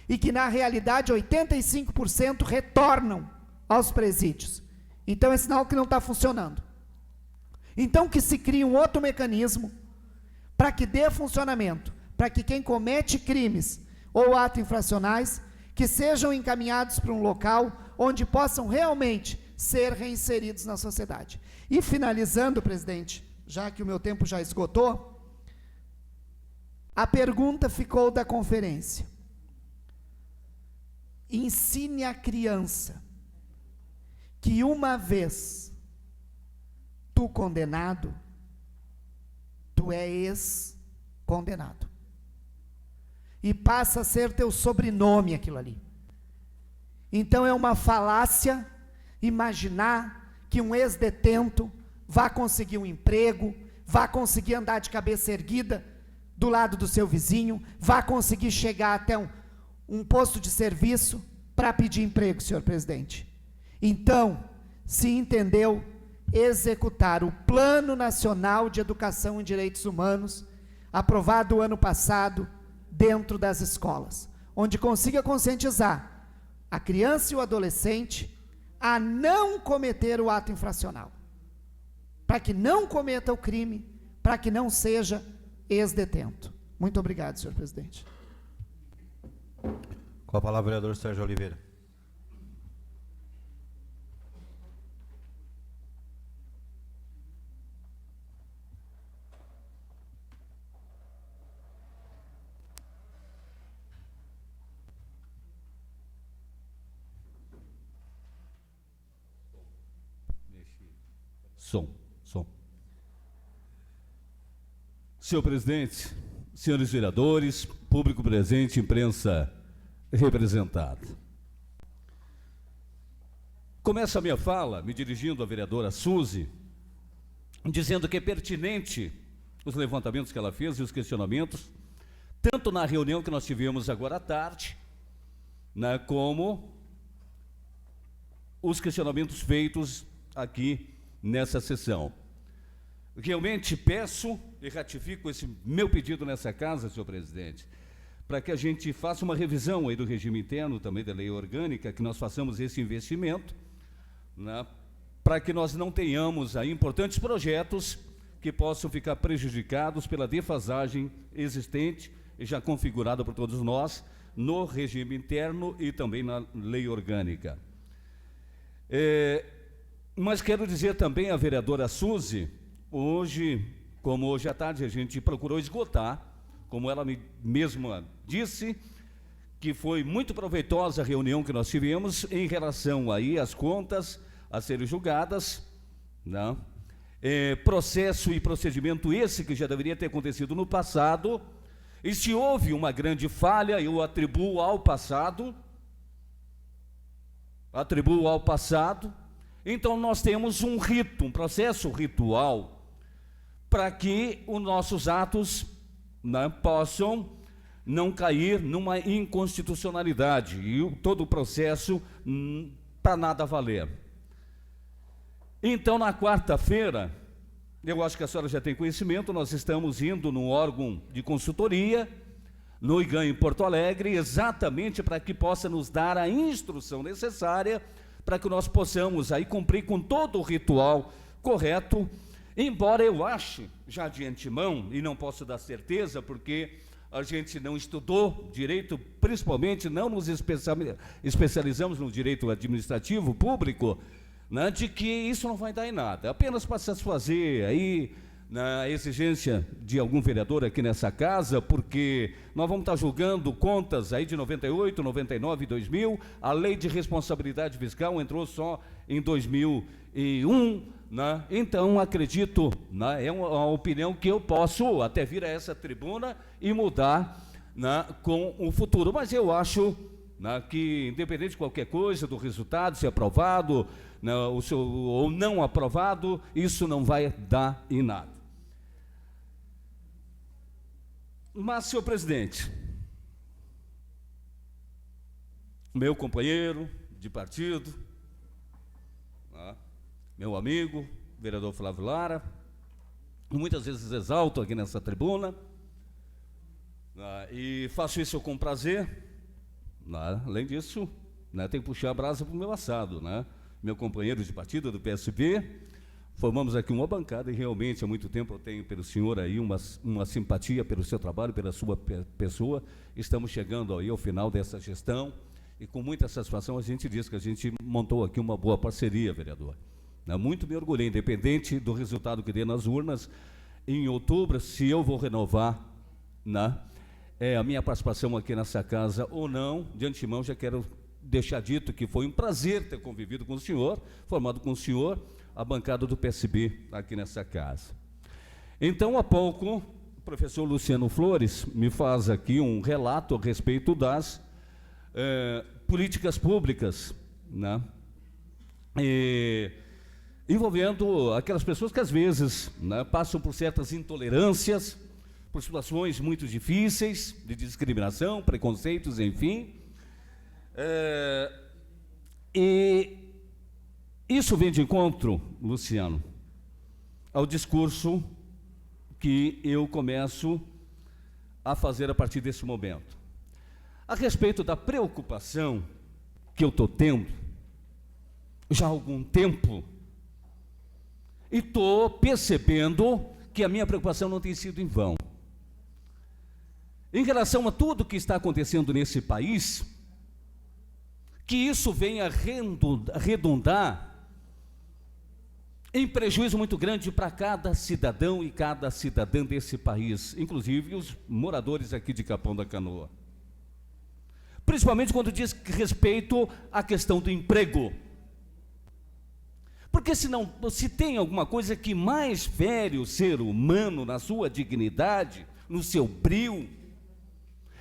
F: e que na realidade 85% retornam aos presídios. Então é sinal que não está funcionando. Então que se crie um outro mecanismo para que dê funcionamento, para que quem comete crimes ou atos infracionais, que sejam encaminhados para um local onde possam realmente ser reinseridos na sociedade. E finalizando, presidente, já que o meu tempo já esgotou, a pergunta ficou da conferência. Ensine a criança que uma vez tu condenado, tu é ex-condenado. E passa a ser teu sobrenome aquilo ali. Então é uma falácia imaginar que um ex-detento vá conseguir um emprego, vá conseguir andar de cabeça erguida do lado do seu vizinho, vá conseguir chegar até um posto de serviço para pedir emprego, senhor presidente. Então, se entendeu executar o Plano Nacional de Educação em Direitos Humanos, aprovado o ano passado, dentro das escolas, onde consiga conscientizar a criança e o adolescente a não cometer o ato infracional, para que não cometa o crime, para que não seja ex-detento. Muito obrigado, senhor presidente.
A: Com a palavra, vereador Sérgio Oliveira.
E: Som. Senhor presidente, senhores vereadores, público presente, imprensa representada. Começo a minha fala me dirigindo à vereadora Suzy, dizendo que é pertinente os levantamentos que ela fez e os questionamentos, tanto na reunião que nós tivemos agora à tarde, né, como os questionamentos feitos aqui nessa sessão. Realmente peço e ratifico esse meu pedido nessa casa, senhor presidente, para que a gente faça uma revisão aí do regime interno, também da lei orgânica, que nós façamos esse investimento, né, para que nós não tenhamos aí importantes projetos que possam ficar prejudicados pela defasagem existente e já configurada por todos nós no regime interno e também na lei orgânica. Mas quero dizer também à vereadora Suzy, como hoje à tarde a gente procurou esgotar, como ela mesma disse, que foi muito proveitosa a reunião que nós tivemos em relação aí às contas a serem julgadas, né? Processo e procedimento esse que já deveria ter acontecido no passado, e se houve uma grande falha, eu atribuo ao passado, então nós temos um rito, um processo ritual, para que os nossos atos, né, possam não cair numa inconstitucionalidade e todo o processo para nada valer. Então, na quarta-feira, eu acho que a senhora já tem conhecimento, nós estamos indo num órgão de consultoria, no IGAM em Porto Alegre, exatamente para que possa nos dar a instrução necessária para que nós possamos aí cumprir com todo o ritual correto, embora eu ache, já de antemão, e não posso dar certeza, porque a gente não estudou direito, principalmente não nos especializamos no direito administrativo público, né, de que isso não vai dar em nada, apenas para satisfazer aí, na exigência de algum vereador aqui nessa casa, porque nós vamos estar julgando contas aí de 98, 99 e 2000, a lei de responsabilidade fiscal entrou só em 2001, né? Então acredito, né, é uma opinião que eu posso até vir a essa tribuna e mudar, né, com o futuro, mas eu acho, né, que independente de qualquer coisa, do resultado, se aprovado, né, ou não aprovado, isso não vai dar em nada. Mas, senhor presidente, meu companheiro de partido, né, meu amigo, vereador Flávio Lara, muitas vezes exalto aqui nessa tribuna, né, e faço isso com prazer, né, além disso, né, tenho que puxar a brasa para o meu assado, né, meu companheiro de partido do PSB, formamos aqui uma bancada e realmente há muito tempo eu tenho pelo senhor aí uma simpatia pelo seu trabalho, pela sua pessoa. Estamos chegando aí ao final dessa gestão e com muita satisfação a gente diz que a gente montou aqui uma boa parceria, vereador. Muito me orgulhei, independente do resultado que dê nas urnas, em outubro, se eu vou renovar, né, a minha participação aqui nessa casa ou não, de antemão já quero deixar dito que foi um prazer ter convivido com o senhor, formado com o senhor, a bancada do PSB aqui nessa casa. Então, há pouco, o professor Luciano Flores me faz aqui um relato a respeito das políticas públicas, né, envolvendo aquelas pessoas que às vezes, né, passam por certas intolerâncias, por situações muito difíceis, de discriminação, preconceitos, enfim. E isso vem de encontro, Luciano, ao discurso que eu começo a fazer a partir desse momento, a respeito da preocupação que eu estou tendo já há algum tempo, e estou percebendo que a minha preocupação não tem sido em vão. Em relação a tudo que está acontecendo nesse país, que isso venha redundar em prejuízo muito grande para cada cidadão e cada cidadã desse país, inclusive os moradores aqui de Capão da Canoa. Principalmente quando diz respeito à questão do emprego. Porque se tem alguma coisa que mais fere o ser humano na sua dignidade, no seu brio,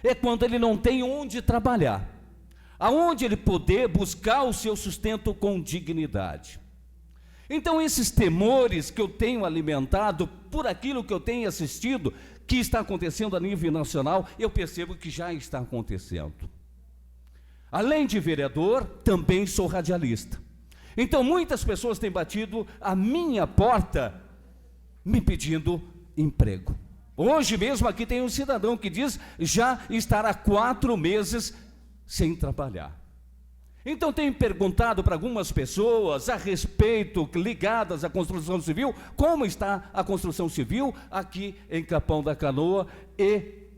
E: é quando ele não tem onde trabalhar, aonde ele poder buscar o seu sustento com dignidade. Então, esses temores que eu tenho alimentado por aquilo que eu tenho assistido, que está acontecendo a nível nacional, eu percebo que já está acontecendo. Além de vereador, também sou radialista. Então, muitas pessoas têm batido a minha porta me pedindo emprego. Hoje mesmo aqui tem um cidadão que diz já estar há 4 meses sem trabalhar. Então tenho perguntado para algumas pessoas a respeito, ligadas à construção civil, como está a construção civil aqui em Capão da Canoa, e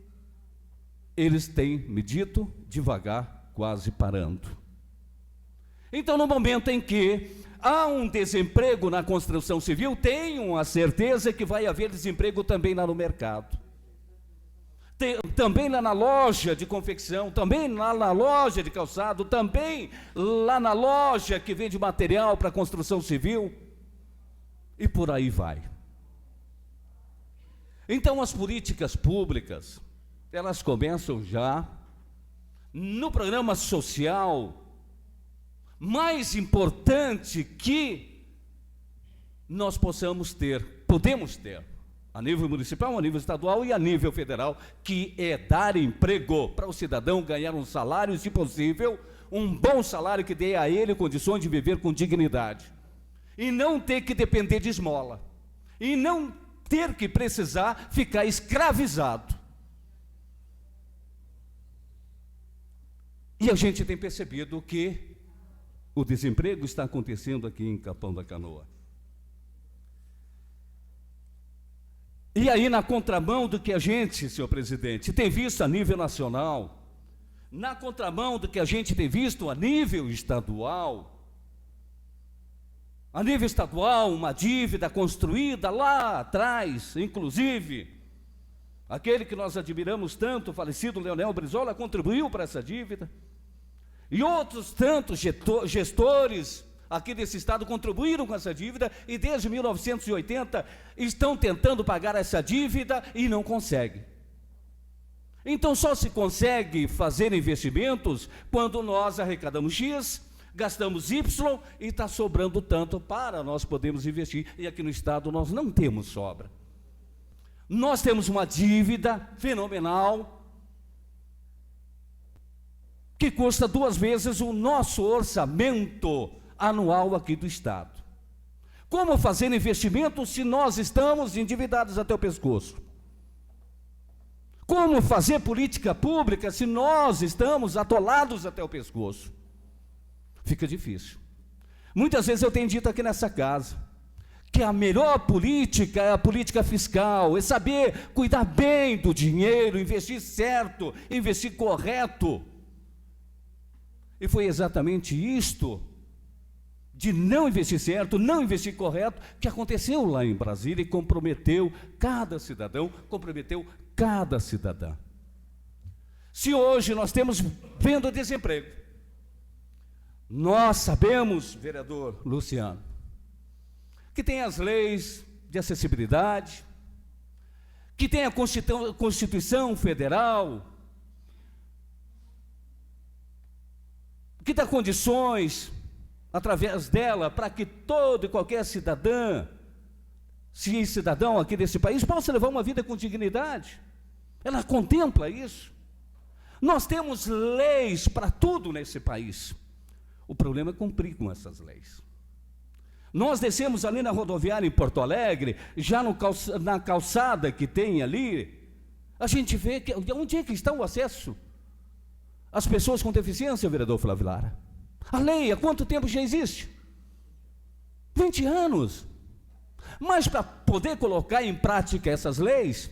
E: eles têm me dito devagar, quase parando. Então, no momento em que há um desemprego na construção civil, tenho a certeza que vai haver desemprego também lá no mercado. Também lá na loja de confecção, também lá na loja de calçado, também lá na loja que vende material para construção civil, e por aí vai. Então, as políticas públicas, elas começam já no programa social mais importante que nós podemos ter, a nível municipal, a nível estadual e a nível federal, que é dar emprego para o cidadão ganhar um salário, se possível, um bom salário que dê a ele condições de viver com dignidade, e não ter que depender de esmola, e não ter que precisar ficar escravizado. E a gente tem percebido que o desemprego está acontecendo aqui em Capão da Canoa. E aí, na contramão do que a gente, senhor presidente, tem visto a nível nacional, na contramão do que a gente tem visto a nível estadual, a nível estadual, uma dívida construída lá atrás, inclusive, aquele que nós admiramos tanto, o falecido Leonel Brizola, contribuiu para essa dívida, e outros tantos gestores aqui desse estado contribuíram com essa dívida, e desde 1980 estão tentando pagar essa dívida e não conseguem. Então só se consegue fazer investimentos quando nós arrecadamos X, gastamos Y e está sobrando tanto para nós podermos investir. E aqui no estado nós não temos sobra. Nós temos uma dívida fenomenal que custa 2 vezes o nosso orçamento anual aqui do estado. Como fazer investimentos se nós estamos endividados até o pescoço? Como fazer política pública se nós estamos atolados até o pescoço? Fica difícil. Muitas vezes eu tenho dito aqui nessa casa que a melhor política é a política fiscal, é saber cuidar bem do dinheiro, investir certo, investir correto. E foi exatamente isto, de não investir certo, não investir correto, que aconteceu lá em Brasília e comprometeu cada cidadão, comprometeu cada cidadã. Se hoje nós temos vendo desemprego, nós sabemos, vereador Luciano, que tem as leis de acessibilidade, que tem a Constituição Federal, que dá condições, através dela, para que todo e qualquer cidadão aqui desse país possa levar uma vida com dignidade. Ela contempla isso. Nós temos leis para tudo nesse país. O problema é cumprir com essas leis. Nós descemos ali na rodoviária em Porto Alegre, já na calçada que tem ali, a gente vê que onde é que está o acesso às pessoas com deficiência, vereador Flávio Lara? A lei, há quanto tempo já existe? 20 anos. Mas para poder colocar em prática essas leis,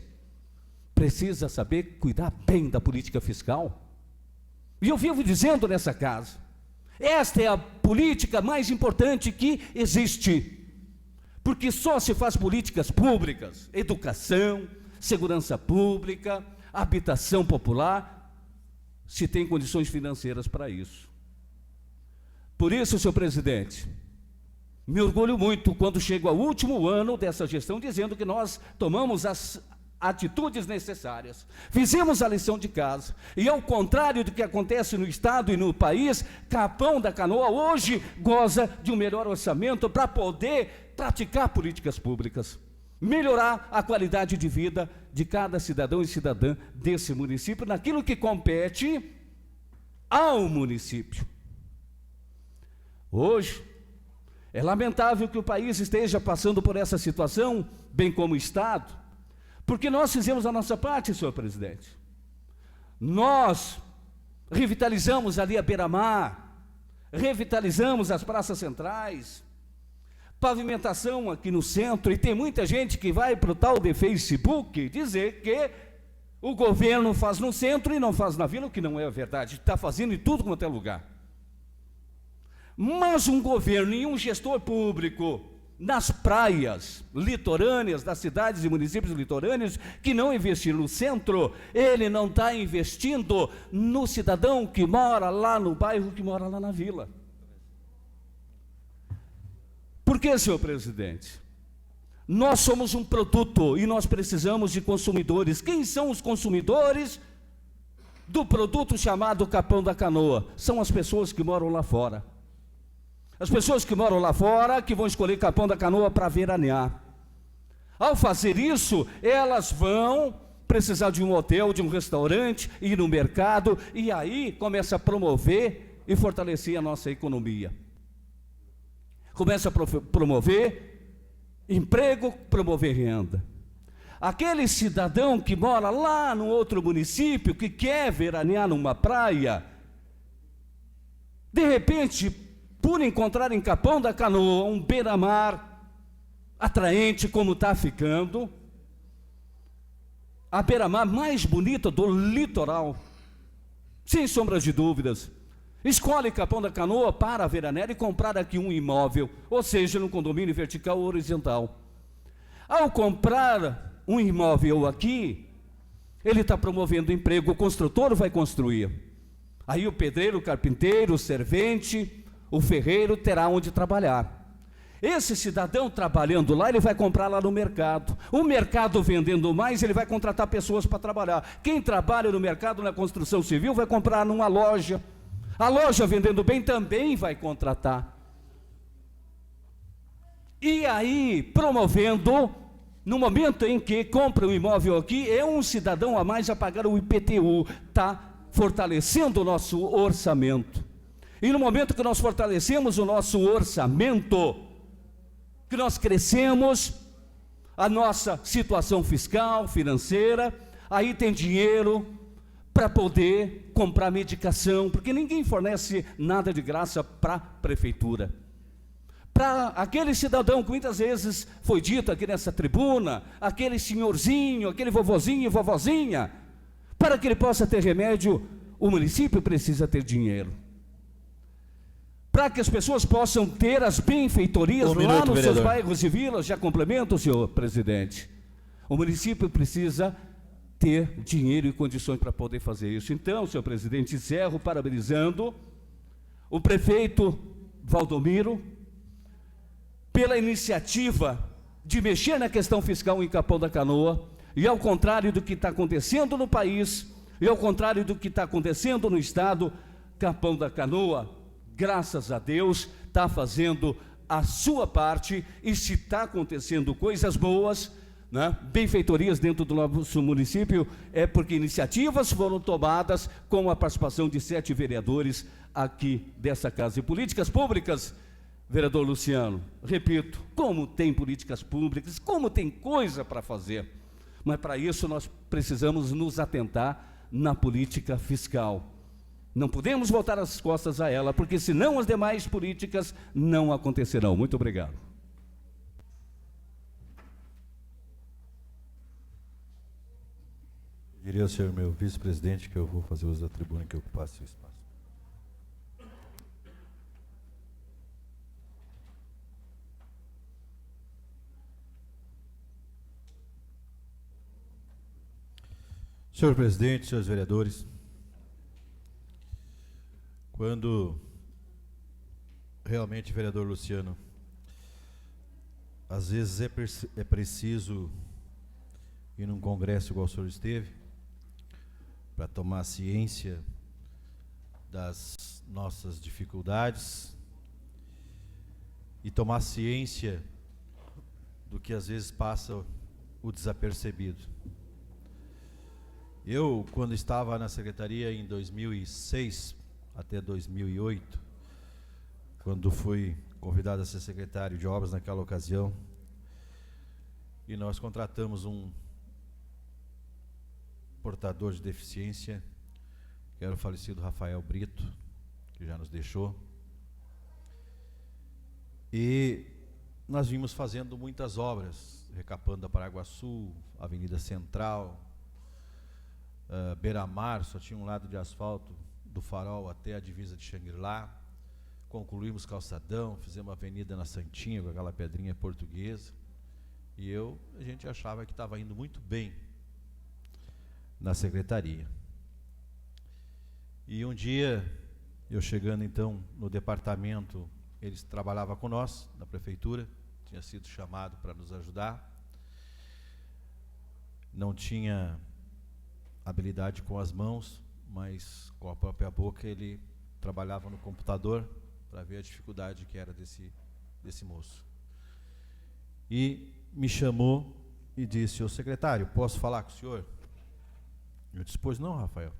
E: precisa saber cuidar bem da política fiscal. E eu vivo dizendo nessa casa, esta é a política mais importante que existe, porque só se faz políticas públicas, educação, segurança pública, habitação popular, se tem condições financeiras para isso. Por isso, senhor presidente, me orgulho muito quando chego ao último ano dessa gestão, dizendo que nós tomamos as atitudes necessárias, fizemos a lição de casa, e ao contrário do que acontece no estado e no país, Capão da Canoa hoje goza de um melhor orçamento para poder praticar políticas públicas, melhorar a qualidade de vida de cada cidadão e cidadã desse município, naquilo que compete ao município. Hoje, é lamentável que o país esteja passando por essa situação, bem como o estado, porque nós fizemos a nossa parte, senhor presidente. Nós revitalizamos ali a beira-mar, revitalizamos as praças centrais, pavimentação aqui no centro, e tem muita gente que vai para o tal de Facebook dizer que o governo faz no centro e não faz na vila, o que não é verdade, está fazendo em tudo quanto é lugar. Mas um governo e um gestor público nas praias litorâneas, das cidades e municípios litorâneos, que não investir no centro, ele não está investindo no cidadão que mora lá no bairro, que mora lá na vila. Por que, senhor presidente? Nós somos um produto e nós precisamos de consumidores. Quem são os consumidores do produto chamado Capão da Canoa? São as pessoas que moram lá fora. As pessoas que moram lá fora, que vão escolher Capão da Canoa para veranear. Ao fazer isso, elas vão precisar de um hotel, de um restaurante, ir no mercado, e aí começa a promover e fortalecer a nossa economia. Começa a promover emprego, promover renda. Aquele cidadão que mora lá no outro município, que quer veranear numa praia, de repente, por encontrar em Capão da Canoa um beira-mar atraente como está ficando, a beira-mar mais bonita do litoral, sem sombras de dúvidas, escolhe Capão da Canoa para a veraneira e comprar aqui um imóvel, ou seja, no condomínio vertical ou horizontal. Ao comprar um imóvel aqui, ele está promovendo emprego, o construtor vai construir. Aí o pedreiro, o carpinteiro, o servente, o ferreiro terá onde trabalhar. Esse cidadão trabalhando lá, ele vai comprar lá no mercado. O mercado vendendo mais, ele vai contratar pessoas para trabalhar. Quem trabalha no mercado, na construção civil, vai comprar numa loja. A loja vendendo bem também vai contratar. E aí, promovendo, no momento em que compra um imóvel aqui, é um cidadão a mais a pagar o IPTU. Está fortalecendo o nosso orçamento. E no momento que nós fortalecemos o nosso orçamento, que nós crescemos a nossa situação fiscal, financeira, aí tem dinheiro para poder comprar medicação, porque ninguém fornece nada de graça para a prefeitura. Para aquele cidadão que muitas vezes foi dito aqui nessa tribuna, aquele senhorzinho, aquele vovozinho e vovozinha, para que ele possa ter remédio, o município precisa ter dinheiro. Para que as pessoas possam ter as benfeitorias lá nos seus bairros e vilas, já complemento, senhor presidente. O município precisa ter dinheiro e condições para poder fazer isso. Então, senhor presidente, encerro parabenizando o prefeito Valdomiro pela iniciativa de mexer na questão fiscal em Capão da Canoa, e ao contrário do que está acontecendo no país, e ao contrário do que está acontecendo no estado, Capão da Canoa, graças a Deus, está fazendo a sua parte, e se está acontecendo coisas boas, né, benfeitorias dentro do nosso município, é porque iniciativas foram tomadas com a participação de 7 vereadores aqui dessa casa. E políticas públicas, vereador Luciano, repito, como tem políticas públicas, como tem coisa para fazer, mas para isso nós precisamos nos atentar na política fiscal. Não podemos voltar as costas a ela, porque senão as demais políticas não acontecerão. Muito obrigado.
A: Diria ao senhor meu vice-presidente que eu vou fazer uso da tribuna que ocupasse o espaço. Senhor presidente, senhores vereadores, quando realmente, vereador Luciano, às vezes é preciso ir num congresso igual o senhor esteve, para tomar ciência das nossas dificuldades e tomar ciência do que às vezes passa o desapercebido. Eu, quando estava na secretaria em 2006 até 2008, quando fui convidado a ser secretário de obras naquela ocasião, e nós contratamos um portador de deficiência, que era o falecido Rafael Brito, que já nos deixou, e nós vimos fazendo muitas obras, recapando a Paraguaçu, Avenida Central, Beira-Mar, só tinha um lado de asfalto do Farol até a divisa de Xangri-Lá, concluímos calçadão, fizemos a avenida na Santinha com aquela pedrinha portuguesa, e a gente achava que estava indo muito bem na secretaria. E um dia, eu chegando então no departamento, eles trabalhavam com nós, na prefeitura, tinha sido chamado para nos ajudar, não tinha habilidade com as mãos, mas com a própria boca ele trabalhava no computador para ver a dificuldade que era desse moço. E me chamou e disse: ô secretário, posso falar com o senhor? Eu disse: pois não, Rafael.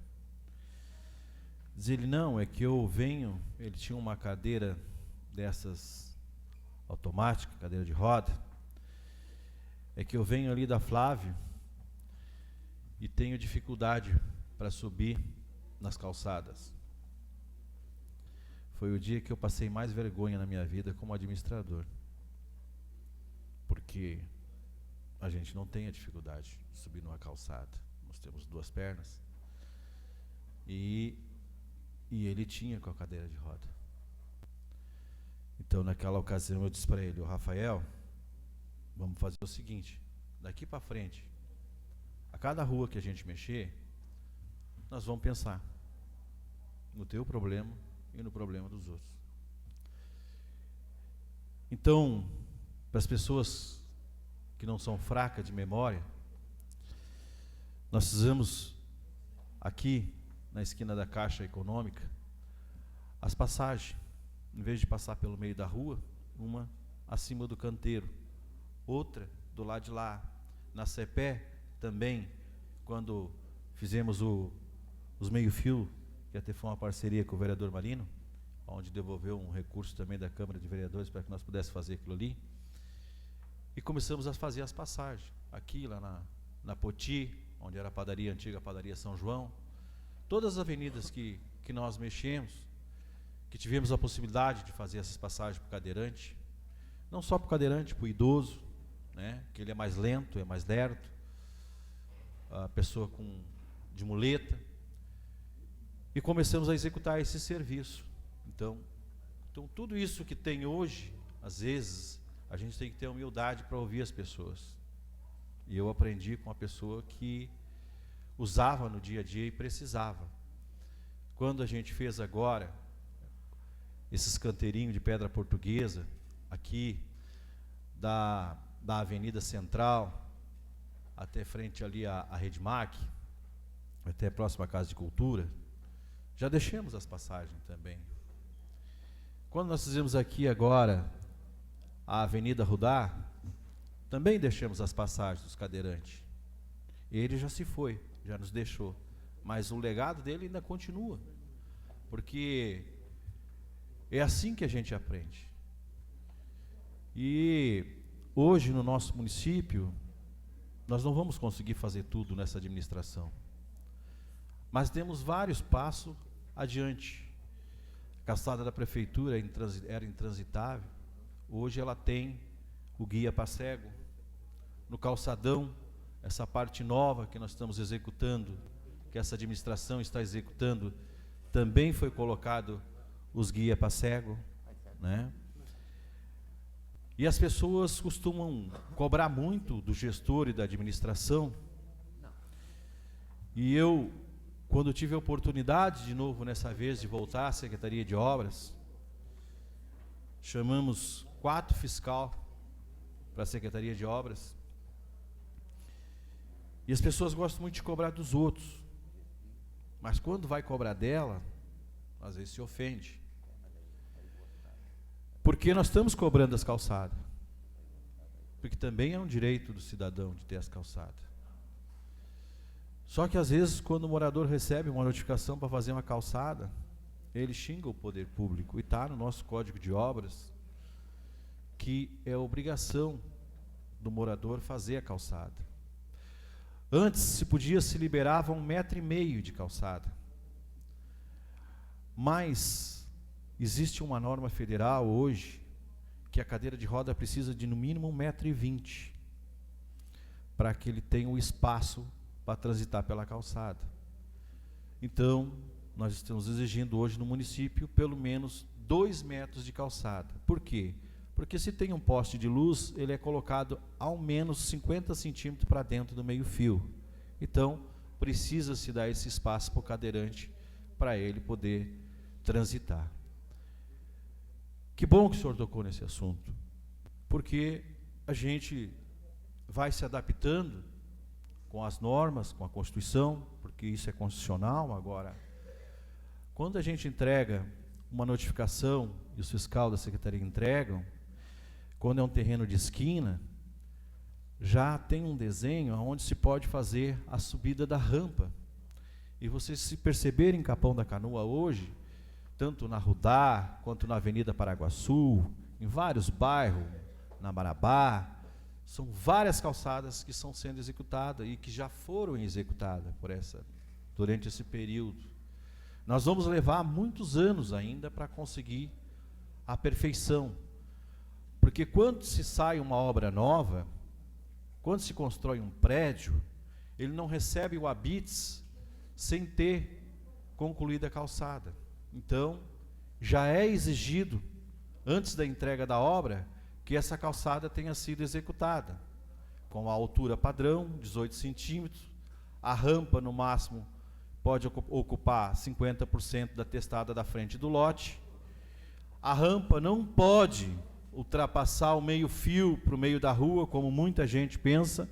A: Diz ele: não, é que eu venho, ele tinha uma cadeira dessas automática, cadeira de roda, é que eu venho ali da Flávio e tenho dificuldade para subir nas calçadas. Foi o dia que eu passei mais vergonha na minha vida como administrador, porque a gente não tem a dificuldade de subir numa calçada, nós temos 2 pernas, e E ele tinha com a cadeira de roda. Então, naquela ocasião, eu disse para ele: "Ô Rafael, vamos fazer o seguinte, daqui para frente, a cada rua que a gente mexer, nós vamos pensar no teu problema e no problema dos outros." Então, para as pessoas que não são fracas de memória, nós fizemos aqui, na esquina da Caixa Econômica, as passagens. Em vez de passar pelo meio da rua, uma acima do canteiro, outra do lado de lá. Na Cepé também, quando fizemos os meio-fio, que até foi uma parceria com o vereador Marino, onde devolveu um recurso também da Câmara de Vereadores para que nós pudéssemos fazer aquilo ali. E começamos a fazer as passagens. Aqui, lá na Poti, onde era a padaria antiga, a padaria São João. Todas as avenidas que nós mexemos, que tivemos a possibilidade de fazer essas passagens para o cadeirante, não só para o cadeirante, para o idoso, né, que ele é mais lento, é mais lerdo, a pessoa de muleta, e começamos a executar esse serviço. Então tudo isso que tem hoje, às vezes, a gente tem que ter humildade para ouvir as pessoas. E eu aprendi com uma pessoa que usava no dia a dia e precisava. Quando a gente fez agora esses canteirinhos de pedra portuguesa, aqui da Avenida Central, até frente ali à Redmac, até próxima à Casa de Cultura, já deixamos as passagens também. Quando nós fizemos aqui agora a Avenida Rudá, também deixamos as passagens dos cadeirantes. Ele já se foi, já nos deixou, mas o legado dele ainda continua, porque é assim que a gente aprende. E hoje no nosso município, nós não vamos conseguir fazer tudo nessa administração, mas temos vários passos adiante. A calçada da prefeitura era intransitável, hoje ela tem o guia para cego. No calçadão, essa parte nova que nós estamos executando, que essa administração está executando, também foi colocado os guias para cego, né? E as pessoas costumam cobrar muito do gestor e da administração. E eu, quando tive a oportunidade de novo nessa vez de voltar à Secretaria de Obras, chamamos 4 fiscais para a Secretaria de Obras. E as pessoas gostam muito de cobrar dos outros, mas quando vai cobrar dela, às vezes se ofende. Porque nós estamos cobrando as calçadas, porque também é um direito do cidadão de ter as calçadas. Só que às vezes, quando o morador recebe uma notificação para fazer uma calçada, ele xinga o poder público, e está no nosso Código de Obras que é obrigação do morador fazer a calçada. Antes se liberava 1,5 m de calçada, mas existe uma norma federal hoje que a cadeira de roda precisa de no mínimo 1,20 m para que ele tenha o espaço para transitar pela calçada. Então, nós estamos exigindo hoje no município pelo menos 2 metros de calçada. Por quê? Porque se tem um poste de luz, ele é colocado ao menos 50 centímetros para dentro do meio-fio. Então, precisa-se dar esse espaço para o cadeirante, para ele poder transitar. Que bom que o senhor tocou nesse assunto, porque a gente vai se adaptando com as normas, com a Constituição, porque isso é constitucional. Agora, quando a gente entrega uma notificação, e os fiscais da Secretaria entregam, quando é um terreno de esquina, já tem um desenho onde se pode fazer a subida da rampa. E vocês, se perceberem em Capão da Canoa hoje, tanto na Rudá, quanto na Avenida Paraguaçu, em vários bairros, na Marabá, são várias calçadas que estão sendo executadas e que já foram executadas durante esse período. Nós vamos levar muitos anos ainda para conseguir a perfeição, porque quando se sai uma obra nova, quando se constrói um prédio, ele não recebe o habites sem ter concluído a calçada. Então, já é exigido, antes da entrega da obra, que essa calçada tenha sido executada, com a altura padrão, 18 centímetros, a rampa, no máximo, pode ocupar 50% da testada da frente do lote, a rampa não pode ultrapassar o meio-fio para o meio da rua, como muita gente pensa,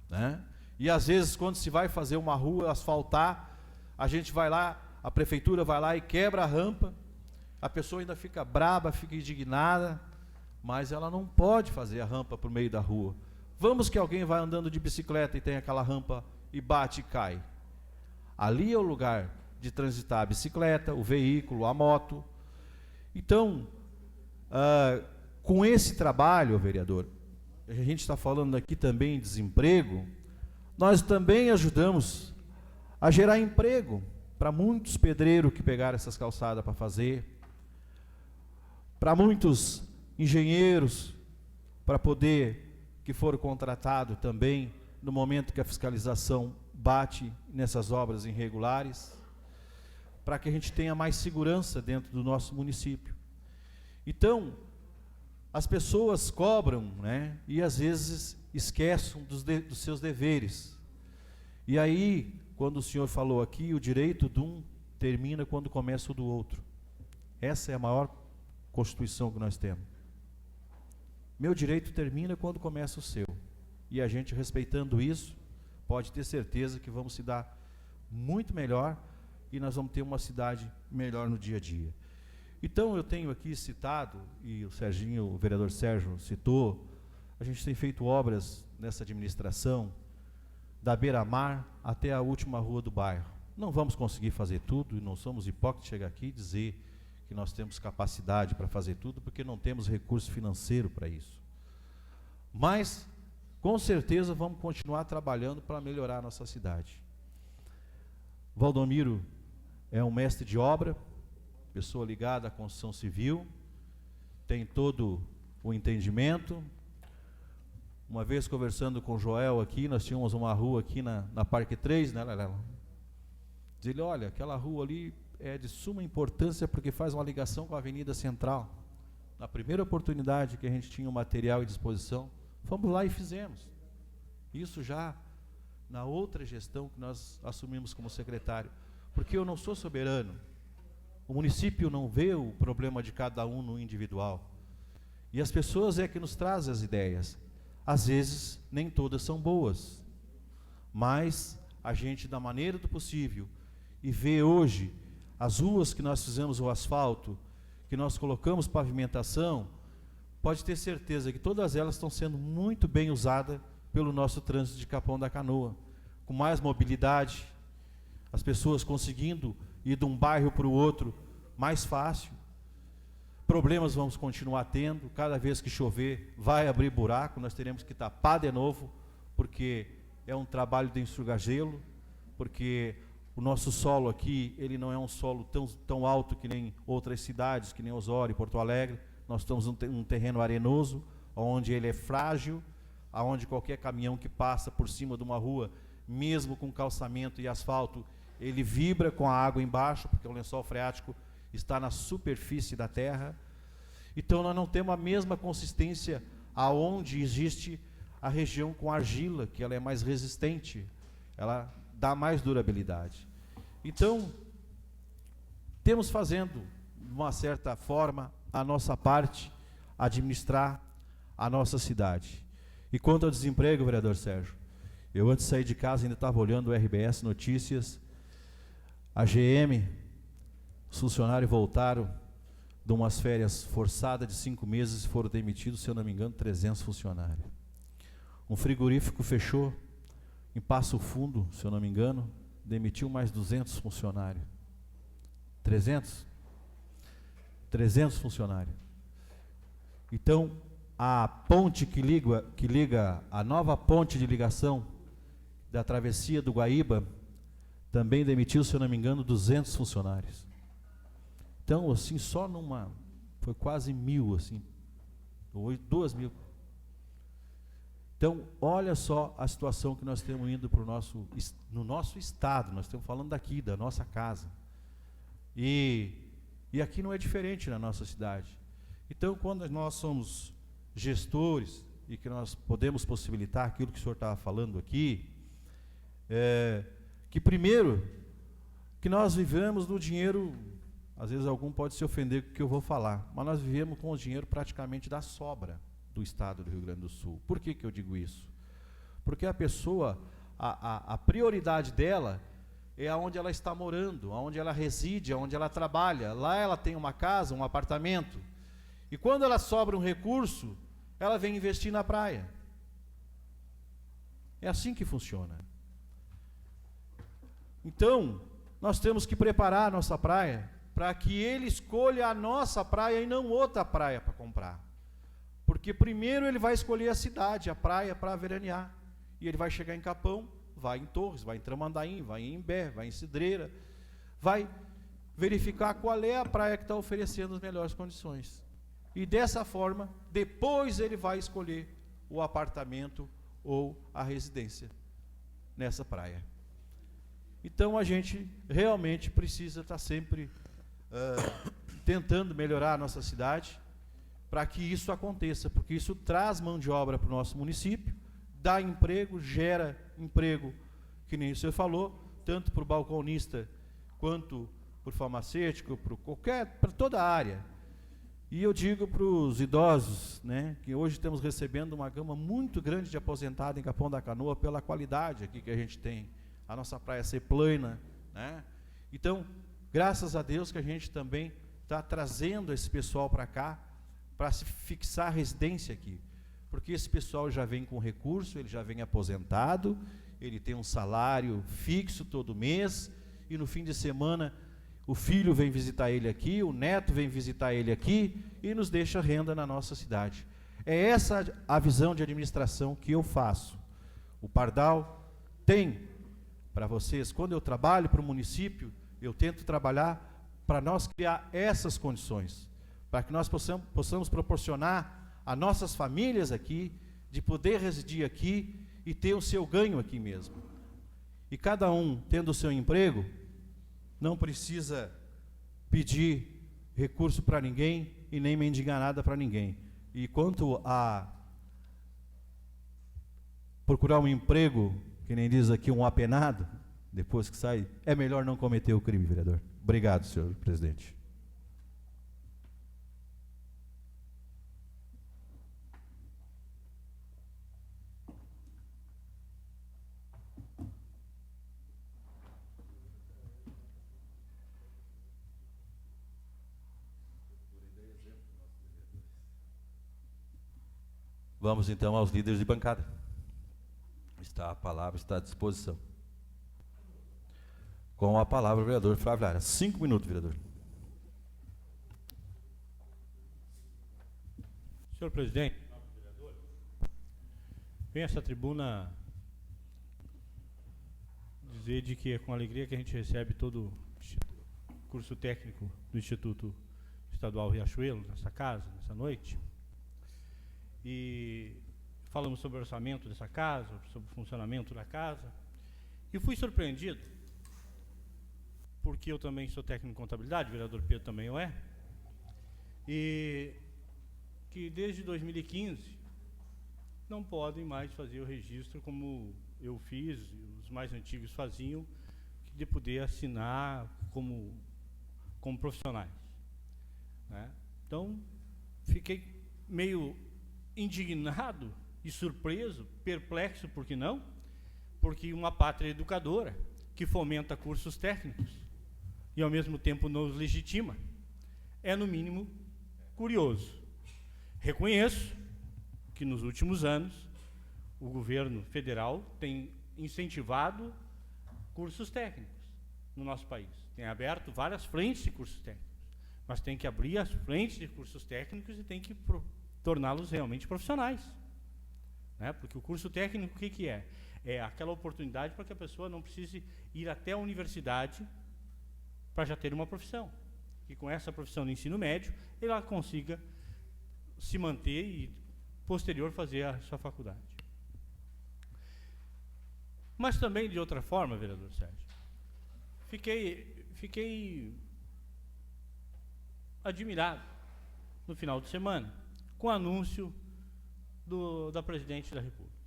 A: né? E às vezes, quando se vai fazer uma rua, asfaltar, a gente vai lá, a prefeitura vai lá e quebra a rampa, a pessoa ainda fica braba, fica indignada, mas ela não pode fazer a rampa para o meio da rua. Vamos que alguém vai andando de bicicleta e tem aquela rampa e bate e cai. Ali é o lugar de transitar a bicicleta, o veículo, a moto. Então, com esse trabalho, vereador, a gente está falando aqui também em desemprego, nós também ajudamos a gerar emprego para muitos pedreiros que pegaram essas calçadas para fazer, para muitos engenheiros, para poder, que foram contratados também, no momento que a fiscalização bate nessas obras irregulares, para que a gente tenha mais segurança dentro do nosso município. Então, as pessoas cobram, né, e às vezes esquecem dos seus deveres. E aí, quando o senhor falou aqui, o direito de um termina quando começa o do outro. Essa é a maior Constituição que nós temos. Meu direito termina quando começa o seu. E a gente, respeitando isso, pode ter certeza que vamos se dar muito melhor e nós vamos ter uma cidade melhor no dia a dia. Então, eu tenho aqui citado, e o vereador Sérgio citou, a gente tem feito obras nessa administração, da beira-mar até a última rua do bairro. Não vamos conseguir fazer tudo, e não somos hipócritas chegar aqui e dizer que nós temos capacidade para fazer tudo, porque não temos recurso financeiro para isso. Mas, com certeza, vamos continuar trabalhando para melhorar a nossa cidade. Valdomiro é um mestre de obra, pessoa ligada à construção civil, tem todo o entendimento. Uma vez conversando com o Joel aqui, nós tínhamos uma rua aqui na Parque 3, né, Lela? Diz ele, olha, aquela rua ali é de suma importância porque faz uma ligação com a Avenida Central. Na primeira oportunidade que a gente tinha o material à disposição, fomos lá e fizemos. Isso já na outra gestão que nós assumimos como secretário. Porque eu não sou soberano. O município não vê o problema de cada um no individual. E as pessoas é que nos trazem as ideias. Às vezes, nem todas são boas. Mas a gente, da maneira do possível, e vê hoje as ruas que nós fizemos o asfalto, que nós colocamos pavimentação, pode ter certeza que todas elas estão sendo muito bem usadas pelo nosso trânsito de Capão da Canoa, com mais mobilidade, as pessoas conseguindo ir de um bairro para o outro mais fácil. Problemas vamos continuar tendo, cada vez que chover vai abrir buraco, nós teremos que tapar de novo, porque é um trabalho de enxugar gelo, porque o nosso solo aqui, ele não é um solo tão alto que nem outras cidades, que nem Osório e Porto Alegre. Nós estamos num terreno arenoso, onde ele é frágil, onde qualquer caminhão que passa por cima de uma rua, mesmo com calçamento e asfalto, ele vibra com a água embaixo, porque o lençol freático está na superfície da terra. Então nós não temos a mesma consistência aonde existe a região com argila, que ela é mais resistente, ela dá mais durabilidade. Então, temos fazendo, de uma certa forma, a nossa parte, administrar a nossa cidade. E quanto ao desemprego, vereador Sérgio, eu antes de sair de casa ainda estava olhando o RBS Notícias, a GM, os funcionários voltaram de umas férias forçadas de 5 meses e foram demitidos, se eu não me engano, 300 funcionários. Um frigorífico fechou em Passo Fundo, se eu não me engano, demitiu mais 200 funcionários. 300 funcionários. Então, a ponte que liga a nova ponte de ligação da travessia do Guaíba, também demitiu, se eu não me engano, 200 funcionários. Então, assim, só foi quase 1.000, assim, ou 2.000. Então, olha só a situação que nós temos indo no nosso estado, nós estamos falando daqui, da nossa casa. E aqui não é diferente na nossa cidade. Então, quando nós somos gestores e que nós podemos possibilitar aquilo que o senhor estava falando aqui, que primeiro, que nós vivemos no dinheiro, às vezes algum pode se ofender com o que eu vou falar, mas nós vivemos com o dinheiro praticamente da sobra do estado do Rio Grande do Sul. Por que eu digo isso? Porque a pessoa, a prioridade dela é aonde ela está morando, aonde ela reside, aonde ela trabalha. Lá ela tem uma casa, um apartamento. E quando ela sobra um recurso, ela vem investir na praia. É assim que funciona. Então, nós temos que preparar a nossa praia para que ele escolha a nossa praia e não outra praia para comprar. Porque primeiro ele vai escolher a cidade, a praia para veranear. E ele vai chegar em Capão, vai em Torres, vai em Tramandaí, vai em Imbé, vai em Cidreira, vai verificar qual é a praia que está oferecendo as melhores condições. E dessa forma, depois ele vai escolher o apartamento ou a residência nessa praia. Então a gente realmente precisa estar sempre tentando melhorar a nossa cidade para que isso aconteça, porque isso traz mão de obra para o nosso município, dá emprego, gera emprego, que nem o senhor falou, tanto para o balconista quanto para o farmacêutico, para toda a área. E eu digo para os idosos, né, que hoje estamos recebendo uma gama muito grande de aposentados em Capão da Canoa pela qualidade aqui que a gente tem, a nossa praia ser plana, né? Então, graças a Deus que a gente também está trazendo esse pessoal para cá, para se fixar residência aqui, porque esse pessoal já vem com recurso, ele já vem aposentado, ele tem um salário fixo todo mês, e no fim de semana o filho vem visitar ele aqui, o neto vem visitar ele aqui, e nos deixa renda na nossa cidade. É essa a visão de administração que eu faço. O Pardal tem para vocês, quando eu trabalho para o município, eu tento trabalhar para nós criar essas condições, para que nós possamos proporcionar a nossas famílias aqui, de poder residir aqui e ter o seu ganho aqui mesmo. E cada um tendo o seu emprego, não precisa pedir recurso para ninguém e nem mendigar nada para ninguém. E quanto a procurar um emprego, que nem diz aqui, um apenado, depois que sai, é melhor não cometer o crime, vereador. Obrigado, senhor presidente. Vamos então aos líderes de bancada. A palavra está à disposição. Com a palavra o vereador Flávio Lara. 5 minutos, vereador.
C: Senhor presidente, venho a essa tribuna dizer de que é com alegria que a gente recebe todo o curso técnico do Instituto Estadual Riachuelo, nessa casa, nessa noite. E falamos sobre o orçamento dessa casa, sobre o funcionamento da casa. E fui surpreendido, porque eu também sou técnico em contabilidade, o vereador Pedro também o é, e que desde 2015 não podem mais fazer o registro como eu fiz, os mais antigos faziam, de poder assinar como profissionais, né? Então, fiquei meio indignado e surpreso, perplexo, por que não? Porque uma pátria educadora que fomenta cursos técnicos e ao mesmo tempo nos legitima, é no mínimo curioso. Reconheço que nos últimos anos o governo federal tem incentivado cursos técnicos no nosso país. Tem aberto várias frentes de cursos técnicos, mas tem que abrir as frentes de cursos técnicos e tem que torná-los realmente profissionais, né? Porque o curso técnico, o que é? É aquela oportunidade para que a pessoa não precise ir até a universidade para já ter uma profissão. E com essa profissão de ensino médio, ela consiga se manter e, posterior, fazer a sua faculdade. Mas também, de outra forma, vereador Sérgio, fiquei admirado no final de semana com o anúncio da Presidente da República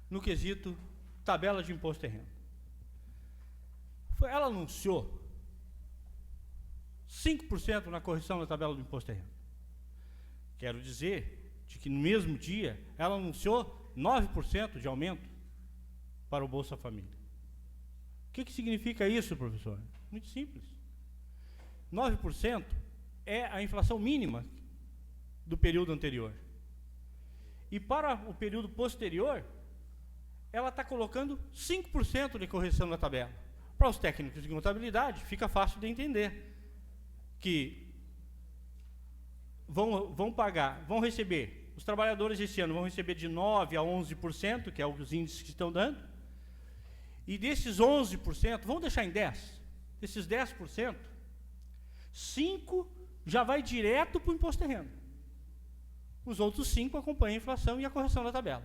C: no quesito tabela de imposto de renda. Ela anunciou 5% na correção da tabela do imposto de renda. Quero dizer de que no mesmo dia ela anunciou 9% de aumento para o Bolsa Família. O que significa isso, professor? Muito simples. 9% é a inflação mínima do período anterior. E para o período posterior, ela está colocando 5% de correção na tabela. Para os técnicos de contabilidade, fica fácil de entender que vão receber, os trabalhadores esse ano vão receber de 9% a 11%, que é os índices que estão dando, e desses 11%, vamos deixar em 10%, desses 10%, 5% já vai direto para o imposto de renda. Os outros 5% acompanham a inflação e a correção da tabela.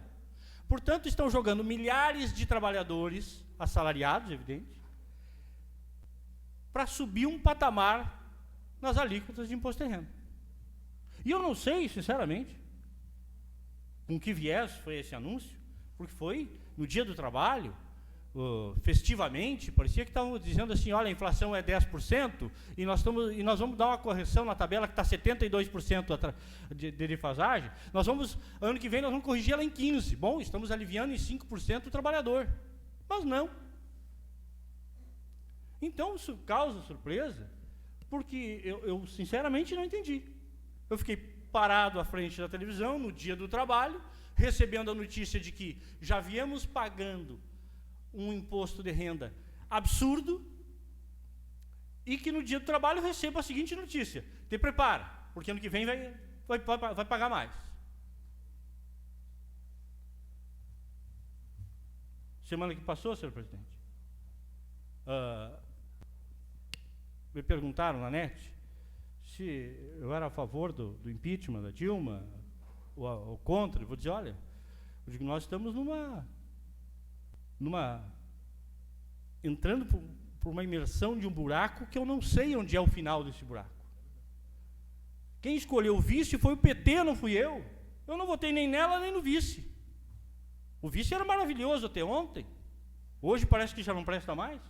C: Portanto, estão jogando milhares de trabalhadores, assalariados, evidente, para subir um patamar nas alíquotas de imposto de renda. E eu não sei, sinceramente, com que viés foi esse anúncio, porque foi no dia do trabalho, festivamente, parecia que estavam dizendo assim, olha, a inflação é 10% e nós vamos dar uma correção na tabela que está 72% de defasagem, ano que vem nós vamos corrigir ela em 15%. Bom, estamos aliviando em 5% o trabalhador. Mas não. Então, isso causa surpresa, porque eu sinceramente não entendi. Eu fiquei parado à frente da televisão no dia do trabalho, recebendo a notícia de que já viemos pagando um imposto de renda absurdo e que no dia do trabalho eu recebo a seguinte notícia: te prepara, porque ano que vem vai pagar mais. Semana que passou, senhor presidente, me perguntaram na net se eu era a favor do impeachment da Dilma ou contra. Eu vou dizer, olha, eu digo, nós estamos entrando por uma imersão de um buraco que eu não sei onde é o final desse buraco. Quem escolheu o vice foi o PT, não fui eu. Eu não votei nem nela nem no vice. O vice era maravilhoso até ontem. Hoje parece que já não presta mais.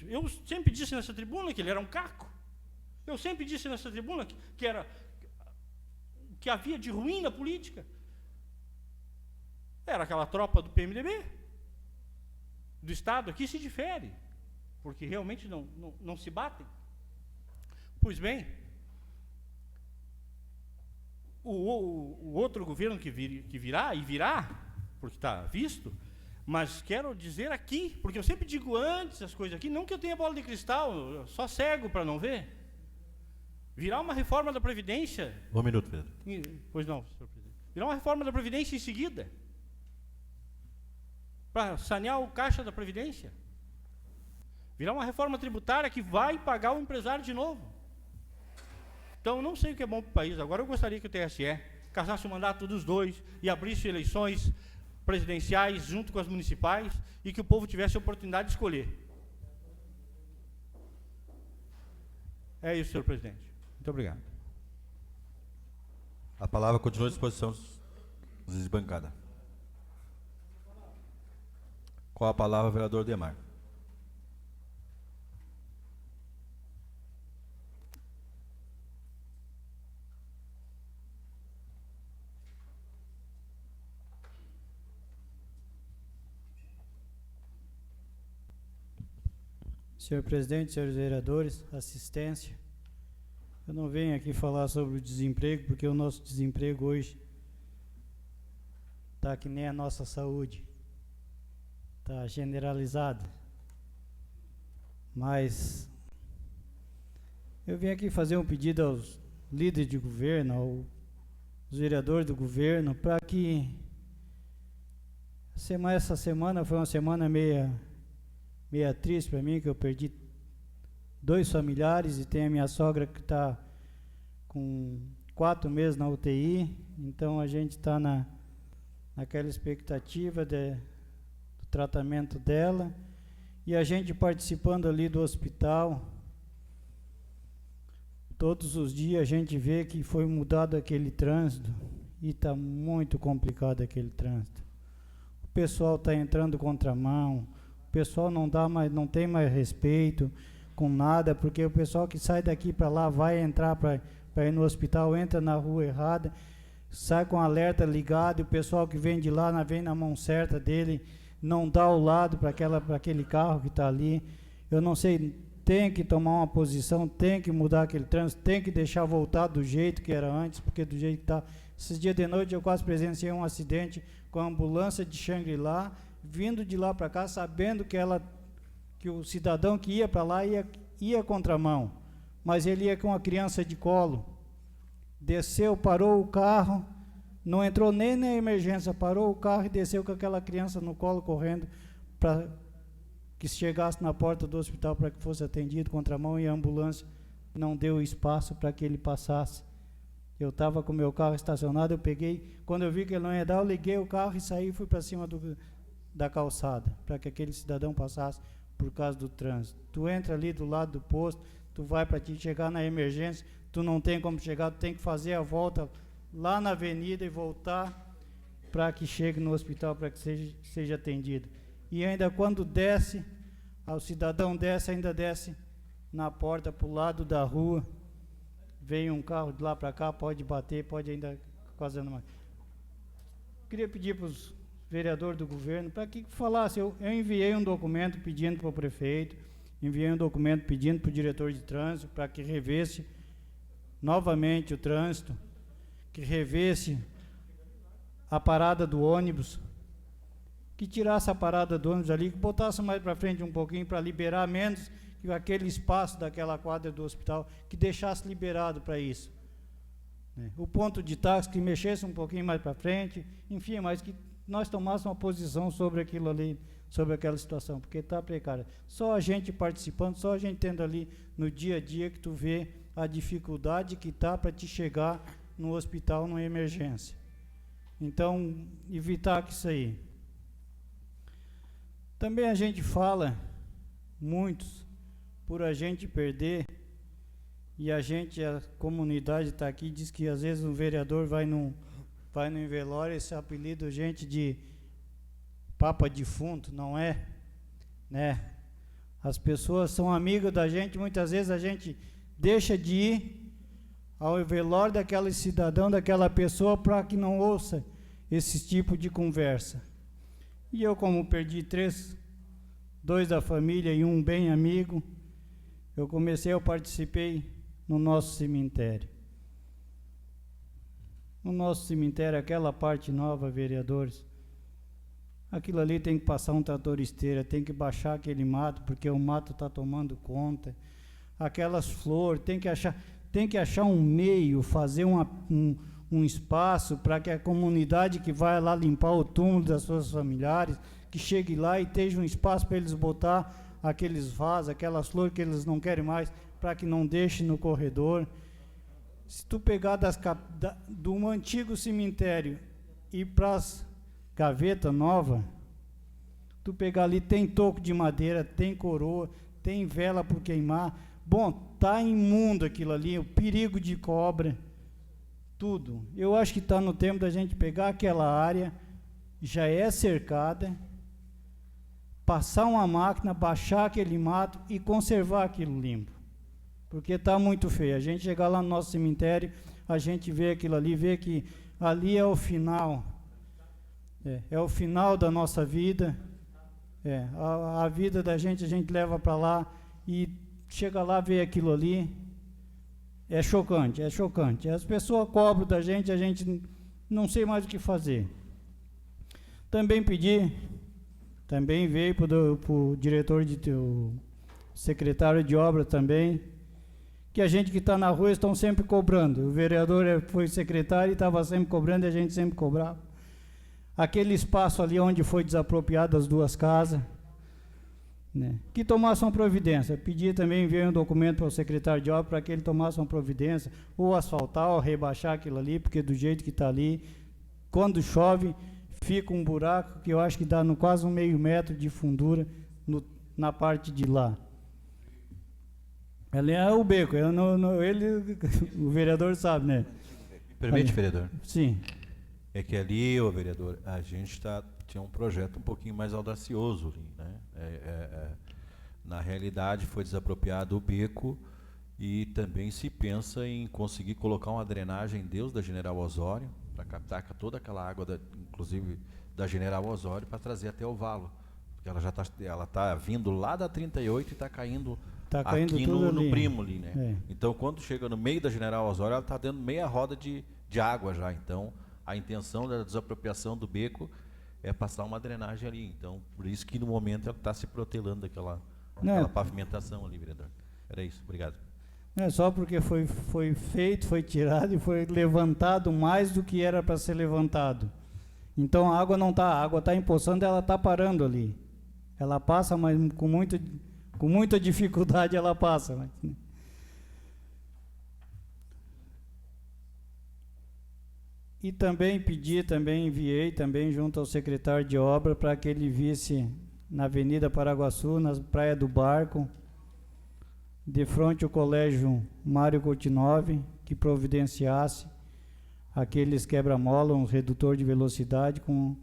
C: Eu sempre disse nessa tribuna que ele era um caco. Eu sempre disse nessa tribuna que havia de ruim na política. Era aquela tropa do PMDB, do Estado. Aqui se difere, porque realmente não se batem. Pois bem, o outro governo que virá, porque está visto, mas quero dizer aqui, porque eu sempre digo antes as coisas aqui, não que eu tenha bola de cristal, eu só cego para não ver. Virá uma reforma da Previdência.
A: Um minuto, Pedro.
C: Pois não, senhor presidente. Virá uma reforma da Previdência em seguida, para sanear o caixa da Previdência. Virá uma reforma tributária que vai pagar o empresário de novo. Então, não sei o que é bom para o país. Agora, eu gostaria que o TSE caçasse o mandato dos dois e abrisse eleições presidenciais junto com as municipais e que o povo tivesse a oportunidade de escolher. É isso, senhor presidente. Muito obrigado.
A: A palavra continua à disposição dos de bancada. Com a palavra, o vereador Demar.
G: Senhor presidente, senhores vereadores, assistência, eu não venho aqui falar sobre o desemprego, porque o nosso desemprego hoje está que nem a nossa saúde, está generalizada. Mas eu vim aqui fazer um pedido aos líderes de governo, aos vereadores do governo, para que essa semana foi uma semana meia triste para mim, que eu perdi 2 familiares e tem a minha sogra que está com 4 meses na UTI. Então a gente está naquela expectativa do tratamento dela e a gente participando ali do hospital, Todos os dias a gente vê que foi mudado aquele trânsito e está muito complicado aquele trânsito. O pessoal está entrando contramão, o pessoal não tem mais respeito com nada, porque o pessoal que sai daqui para lá vai entrar para ir no hospital, entra na rua errada, sai com alerta ligado, e o pessoal que vem de lá vem na mão certa dele, não dá o lado para aquele carro que está ali. Eu não sei, tem que tomar uma posição, tem que mudar aquele trânsito, tem que deixar voltar do jeito que era antes, porque do jeito que está. Esses dias de noite eu quase presenciei um acidente com a ambulância de Xangri-Lá, vindo de lá para cá, sabendo que o cidadão que ia para lá ia contramão, mas ele ia com a criança de colo. Desceu, parou o carro, não entrou nem na emergência, parou o carro e desceu com aquela criança no colo correndo para que chegasse na porta do hospital para que fosse atendido contramão, e a ambulância não deu espaço para que ele passasse. Eu estava com o meu carro estacionado, eu peguei, quando eu vi que ele não ia dar, eu liguei o carro e saí e fui para cima da calçada, para que aquele cidadão passasse por causa do trânsito. Tu entra ali do lado do posto, tu vai para te chegar na emergência, tu não tem como chegar, tu tem que fazer a volta lá na avenida e voltar para que chegue no hospital, para que seja atendido. E ainda quando desce, o cidadão desce, ainda desce na porta para o lado da rua, vem um carro de lá para cá, pode bater, pode ainda causando mais. Queria pedir para os vereadores do governo para que falasse, eu enviei um documento pedindo para o prefeito, enviei um documento pedindo para o diretor de trânsito para que revesse novamente o trânsito, que revesse a parada do ônibus, que tirasse a parada do ônibus ali, que botasse mais para frente um pouquinho para liberar menos que aquele espaço daquela quadra do hospital, que deixasse liberado para isso. O ponto de táxi que mexesse um pouquinho mais para frente, enfim, mas que nós tomássemos uma posição sobre aquilo ali, sobre aquela situação, porque está precária. Só a gente participando, só a gente tendo ali no dia a dia que tu vê a dificuldade que está para te chegar no hospital numa emergência. Então, evitar que isso aí. Também a gente fala, muitos, por a gente perder, e a comunidade está aqui, diz que às vezes um vereador vai no velório, esse apelido gente de papa defunto, não é? Né? As pessoas são amigas da gente, muitas vezes a gente deixa de ir ao velório daquele cidadão, daquela pessoa, para que não ouça esse tipo de conversa. E eu, como perdi dois da família e um bem amigo, eu participei no nosso cemitério. No nosso cemitério, aquela parte nova, vereadores, aquilo ali tem que passar um trator esteira, tem que baixar aquele mato, porque o mato está tomando conta. Aquelas flores, tem que achar um meio, fazer um espaço para que a comunidade que vai lá limpar o túmulo das suas familiares, que chegue lá e esteja um espaço para eles botar aqueles vasos, aquelas flores que eles não querem mais, para que não deixe no corredor. Se tu pegar do antigo cemitério e para as gavetas novas, tu pegar ali, tem toco de madeira, tem coroa, tem vela por queimar. Bom, tá imundo aquilo ali, o perigo de cobra, tudo. Eu acho que está no tempo da gente pegar aquela área, já é cercada, passar uma máquina, baixar aquele mato e conservar aquilo limpo. Porque está muito feio. A gente chegar lá no nosso cemitério, a gente vê aquilo ali, vê que ali é o final. É o final da nossa vida. A vida da gente, a gente leva para lá e chega lá, vê aquilo ali. É chocante, é chocante. As pessoas cobram da gente, a gente não sei mais o que fazer. Também veio para o diretor, o secretário de obra também, que a gente que está na rua estão sempre cobrando. O vereador foi secretário e estava sempre cobrando, e a gente sempre cobrava. Aquele espaço ali onde foi desapropriado as duas casas, né, que tomasse uma providência. Pedi também, enviei um documento para o secretário de obra para que ele tomasse uma providência, ou asfaltar, ou rebaixar aquilo ali, porque do jeito que está ali, quando chove, fica um buraco que eu acho que dá quase 1/2 metro de fundura na parte de lá. Ali é o beco, ele, o vereador sabe, né?
A: Permite,
G: Ali.
A: vereador?
G: Sim.
A: É que ali, ô vereador, a gente tinha um projeto um pouquinho mais audacioso ali, né? Na realidade, foi desapropriado o beco e também se pensa em conseguir colocar uma drenagem em Deus da General Osório, para captar toda aquela água, inclusive da General Osório, para trazer até o valo. Porque ela tá vindo lá da 38 e está caindo,
G: Tá caindo
A: aqui
G: tudo
A: no
G: ali.
A: Primo ali, né?
G: É.
A: Então, quando chega no meio da General Osório, ela está dando meia roda de água já. Então, a intenção da desapropriação do beco é passar uma drenagem ali. Então, por isso que no momento ela está se protelando daquela pavimentação ali, vereador. Era isso, obrigado.
G: Não é só porque foi feito, foi tirado e foi levantado mais do que era para ser levantado. Então a água não está, a água está empoçando, ela está parando ali. Ela passa, mas com muita dificuldade ela passa. Mas, né? E também enviei também junto ao secretário de obra para que ele visse na Avenida Paraguaçu, na Praia do Barco, de frente ao Colégio Mário Coutinove, que providenciasse aqueles quebra-mola, um redutor de velocidade com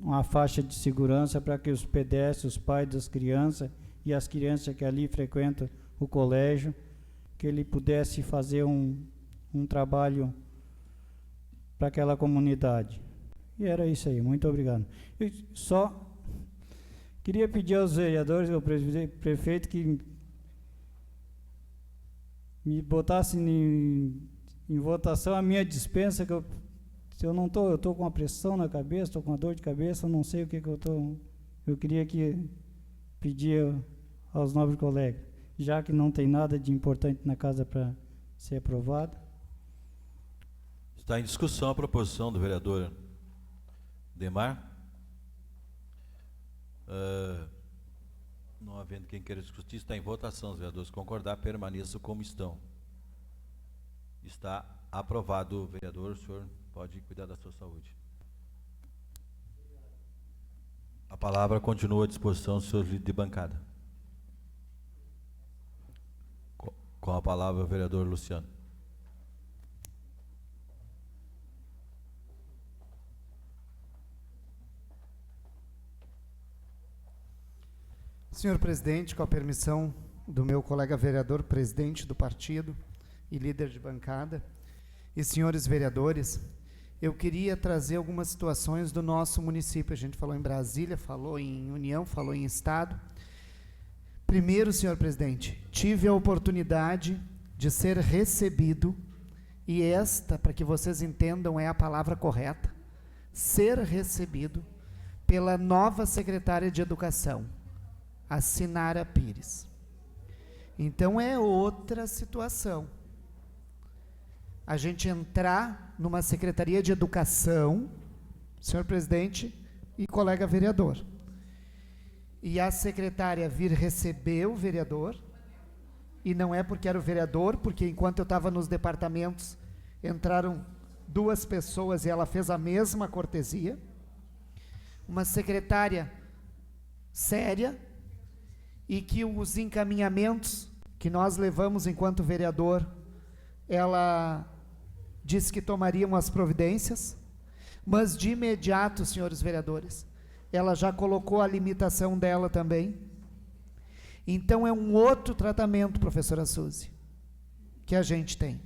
G: uma faixa de segurança para que os pedestres, os pais das crianças e as crianças que ali frequentam o colégio, que ele pudesse fazer um trabalho para aquela comunidade. E era isso aí, muito obrigado. Eu só queria pedir aos vereadores, ao prefeito, que me botassem em votação a minha dispensa, que eu estou com uma pressão na cabeça, estou com uma dor de cabeça, não sei o que eu estou. Eu queria pedir aos nobres colegas, já que não tem nada de importante na casa para ser aprovado.
A: Está em discussão a proposição do vereador Demar. Não havendo quem queira discutir, está em votação. Os vereadores concordar, permaneçam como estão. Está aprovado, vereador. O senhor pode cuidar da sua saúde. A palavra continua à disposição dos senhores líderes de bancada. Com a palavra, o vereador Luciano.
F: Senhor presidente, com a permissão do meu colega vereador, presidente do partido e líder de bancada, e senhores vereadores, eu queria trazer algumas situações do nosso município. A gente falou em Brasília, falou em União, falou em Estado. Primeiro, senhor presidente, tive a oportunidade de ser recebido, e esta, para que vocês entendam, é a palavra correta, ser recebido pela nova secretária de Educação, a Sinara Pires. Então é outra situação. A gente entrar numa Secretaria de Educação, senhor presidente e colega vereador, e a secretária vir receber o vereador, e não é porque era o vereador, porque enquanto eu estava nos departamentos, entraram duas pessoas e ela fez a mesma cortesia. Uma secretária séria, e que os encaminhamentos que nós levamos enquanto vereador, ela disse que tomariam as providências, mas de imediato, senhores vereadores, ela já colocou a limitação dela também. Então é um outro tratamento, professora Suzy, que a gente tem.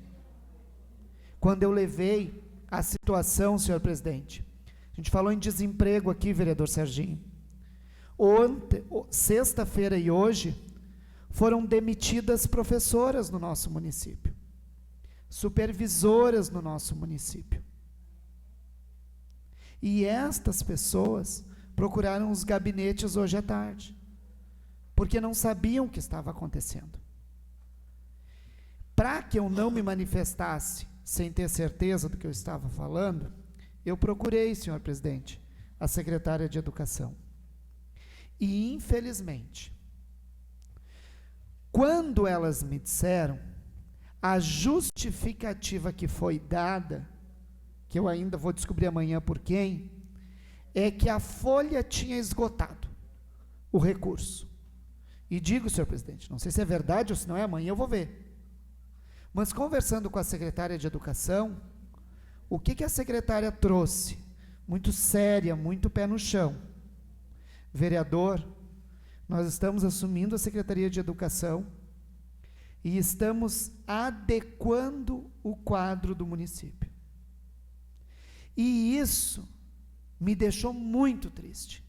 F: Quando eu levei a situação, senhor presidente, a gente falou em desemprego aqui, vereador Serginho. Sexta-feira e hoje foram demitidas professoras no nosso município, supervisoras no nosso município. E estas pessoas procuraram os gabinetes hoje à tarde, porque não sabiam o que estava acontecendo. Para que eu não me manifestasse sem ter certeza do que eu estava falando, eu procurei, senhor presidente, a secretária de Educação. E, infelizmente, quando elas me disseram, a justificativa que foi dada, que eu ainda vou descobrir amanhã por quem, é que a folha tinha esgotado o recurso. E digo, senhor presidente, não sei se é verdade ou se não é, amanhã eu vou ver. Mas conversando com a secretária de Educação, o que a secretária trouxe? Muito séria, muito pé no chão. Vereador, nós estamos assumindo a Secretaria de Educação e estamos adequando o quadro do município. E isso me deixou muito triste.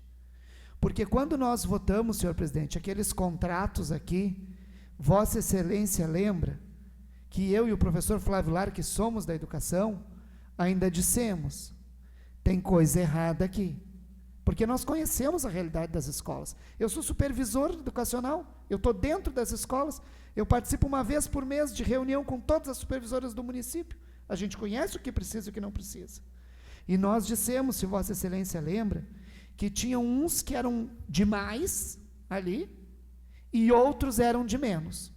F: Porque quando nós votamos, senhor presidente, aqueles contratos aqui, Vossa Excelência lembra que eu e o professor Flávio Lara, que somos da educação, ainda dissemos, tem coisa errada aqui. Porque nós conhecemos a realidade das escolas. Eu sou supervisor educacional, eu estou dentro das escolas, eu participo uma vez por mês de reunião com todas as supervisoras do município. A gente conhece o que precisa e o que não precisa. E nós dissemos, se Vossa Excelência lembra, que tinham uns que eram de mais ali e outros eram de menos,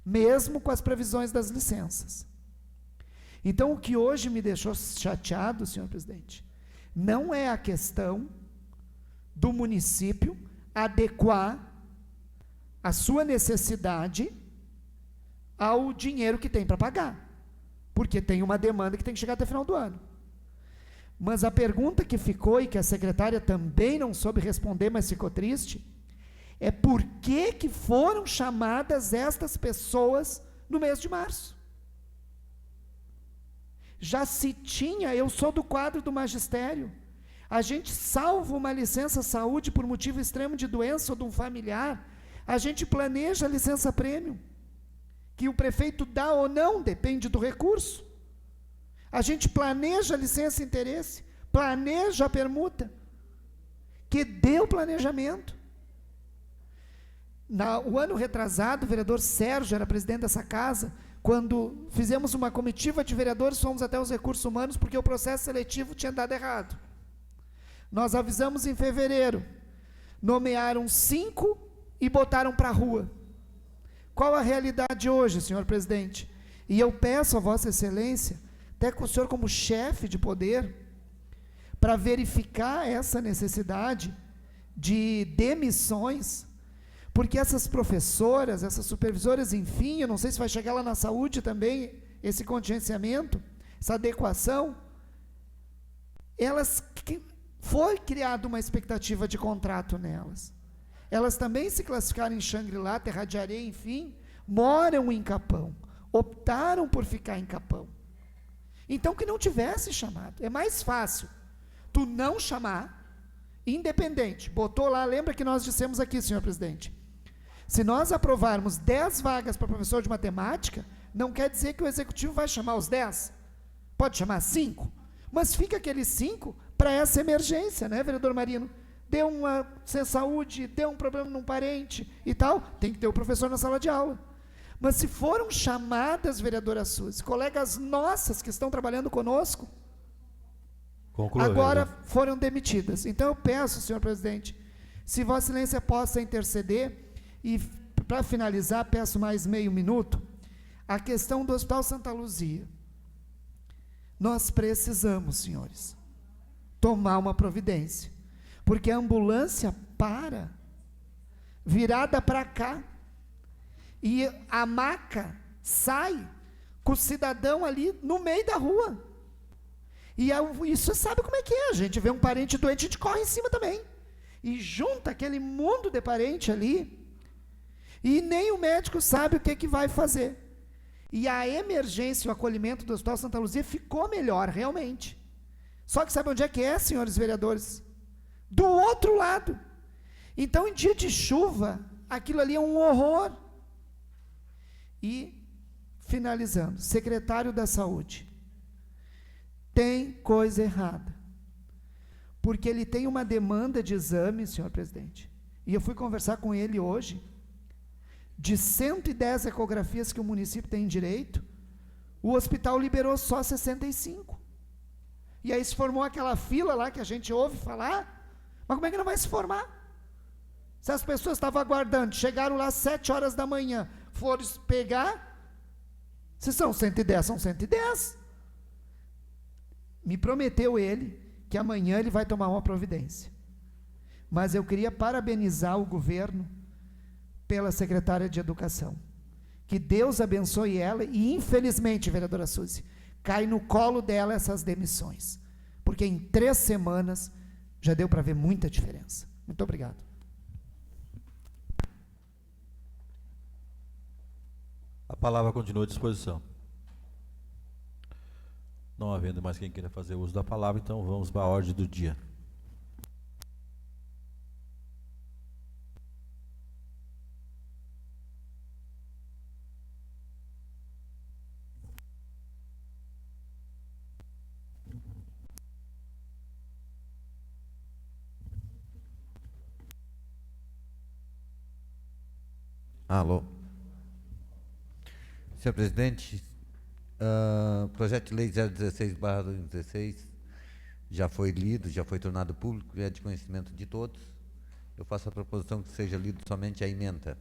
F: mesmo com as previsões das licenças. Então, o que hoje me deixou chateado, senhor presidente, não é a questão do município adequar a sua necessidade ao dinheiro que tem para pagar, porque tem uma demanda que tem que chegar até o final do ano. Mas a pergunta que ficou, e que a secretária também não soube responder, mas ficou triste, é por que foram chamadas estas pessoas no mês de março? Já se tinha, eu sou do quadro do magistério, a gente salva uma licença saúde por motivo extremo de doença ou de um familiar, a gente planeja a licença prêmio, que o prefeito dá ou não, depende do recurso. A gente planeja a licença e interesse, planeja a permuta, que deu planejamento. O ano retrasado, o vereador Sérgio era presidente dessa casa, quando fizemos uma comitiva de vereadores, fomos até os recursos humanos, porque o processo seletivo tinha dado errado. Nós avisamos em fevereiro, nomearam 5 e botaram para a rua. Qual a realidade hoje, senhor presidente? E eu peço a Vossa Excelência, até com o senhor como chefe de poder, para verificar essa necessidade de demissões, porque essas professoras, essas supervisoras, enfim, eu não sei se vai chegar lá na saúde também, esse contingenciamento, essa adequação, foi criada uma expectativa de contrato nelas. Elas também se classificaram em Xangri-Lá, Terra de Areia, enfim, moram em Capão, optaram por ficar em Capão. Então, que não tivesse chamado. É mais fácil tu não chamar, independente. Botou lá, lembra que nós dissemos aqui, senhor presidente, se nós aprovarmos 10 vagas para professor de matemática, não quer dizer que o executivo vai chamar os 10. Pode chamar 5. Mas fica aqueles 5 para essa emergência, né, vereador Marino? Deu uma sem saúde, deu um problema num parente e tal, tem que ter o professor na sala de aula. Mas se foram chamadas, vereadora Suzy, colegas nossas que estão trabalhando conosco,
A: Conclua,
F: agora
A: vereador.
F: foram demitidas. Então eu peço, senhor presidente, se Vossa Excelência possa interceder, e para finalizar, peço mais meio minuto, a questão do Hospital Santa Luzia. Nós precisamos, senhores, tomar uma providência, porque a ambulância para, virada para cá, e a maca sai com o cidadão ali no meio da rua. E isso sabe como é que é, a gente vê um parente doente, a gente corre em cima também. E junta aquele mundo de parente ali, e nem o médico sabe o que vai fazer. E a emergência, o acolhimento do Hospital Santa Luzia ficou melhor, realmente. Só que sabe onde é que é, senhores vereadores? Do outro lado. Então, em dia de chuva, aquilo ali é um horror. E, finalizando, secretário da Saúde, tem coisa errada, porque ele tem uma demanda de exame, senhor presidente, e eu fui conversar com ele hoje, de 110 ecografias que o município tem direito, o hospital liberou só 65, e aí se formou aquela fila lá que a gente ouve falar, mas como é que não vai se formar? Se as pessoas estavam aguardando, chegaram lá às 7 horas da manhã, foram pegar, se são 110, são 110. Me prometeu ele que amanhã ele vai tomar uma providência. Mas eu queria parabenizar o governo pela secretária de Educação. Que Deus abençoe ela e, infelizmente, vereadora Suzy, cai no colo dela essas demissões. Porque em 3 semanas já deu para ver muita diferença. Muito obrigado.
A: A palavra continua à disposição. Não havendo mais quem queira fazer uso da palavra, então vamos para a ordem do dia.
B: Alô. Senhor presidente, projeto de lei 016/2016 já foi lido, já foi tornado público e é de conhecimento de todos. Eu faço a proposição que seja lido somente a emenda.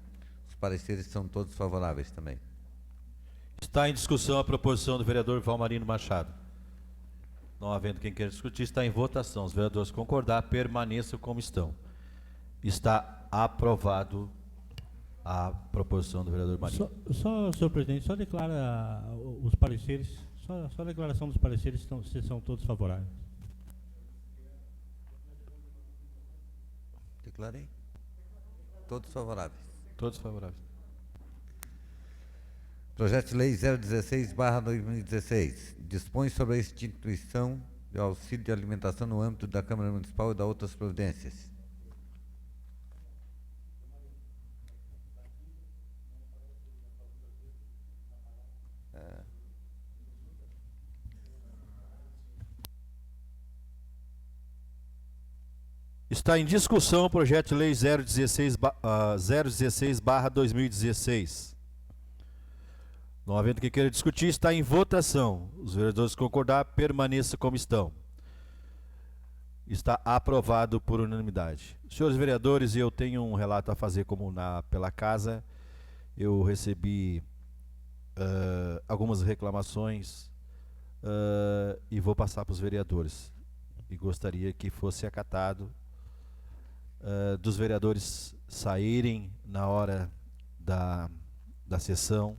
B: Os pareceres são todos favoráveis também.
A: Está em discussão a proposição do vereador Valmarino Machado. Não havendo quem queira discutir, está em votação. Os vereadores concordar, permaneçam como estão. Está aprovado a proposição do vereador Marinho.
C: Senhor presidente, só declara os pareceres, só a declaração dos pareceres são todos favoráveis.
B: Declarei. Todos favoráveis.
A: Todos favoráveis.
B: Projeto de lei 016/2016 dispõe sobre a instituição do auxílio de alimentação no âmbito da Câmara Municipal e da outras providências.
A: Está em discussão o projeto de lei 016/2016. Não havendo quem queira discutir, está em votação. Os vereadores concordar, permaneça como estão. Está aprovado por unanimidade. Senhores vereadores, eu tenho um relato a fazer pela casa. Eu recebi algumas reclamações e vou passar para os vereadores. E gostaria que fosse acatado dos vereadores saírem na hora da sessão.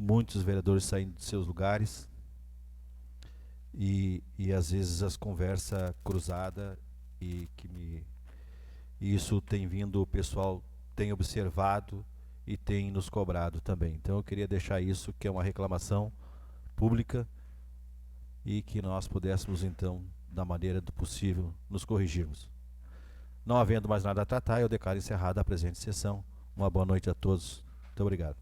A: Muitos vereadores saindo de seus lugares e às vezes as conversas cruzadas e isso tem vindo, o pessoal tem observado e tem nos cobrado também. Então eu queria deixar isso, que é uma reclamação pública, e que nós pudéssemos então, da maneira do possível, nos corrigirmos. Não havendo mais nada a tratar, eu declaro encerrada a presente sessão. Uma boa noite a todos. Muito obrigado.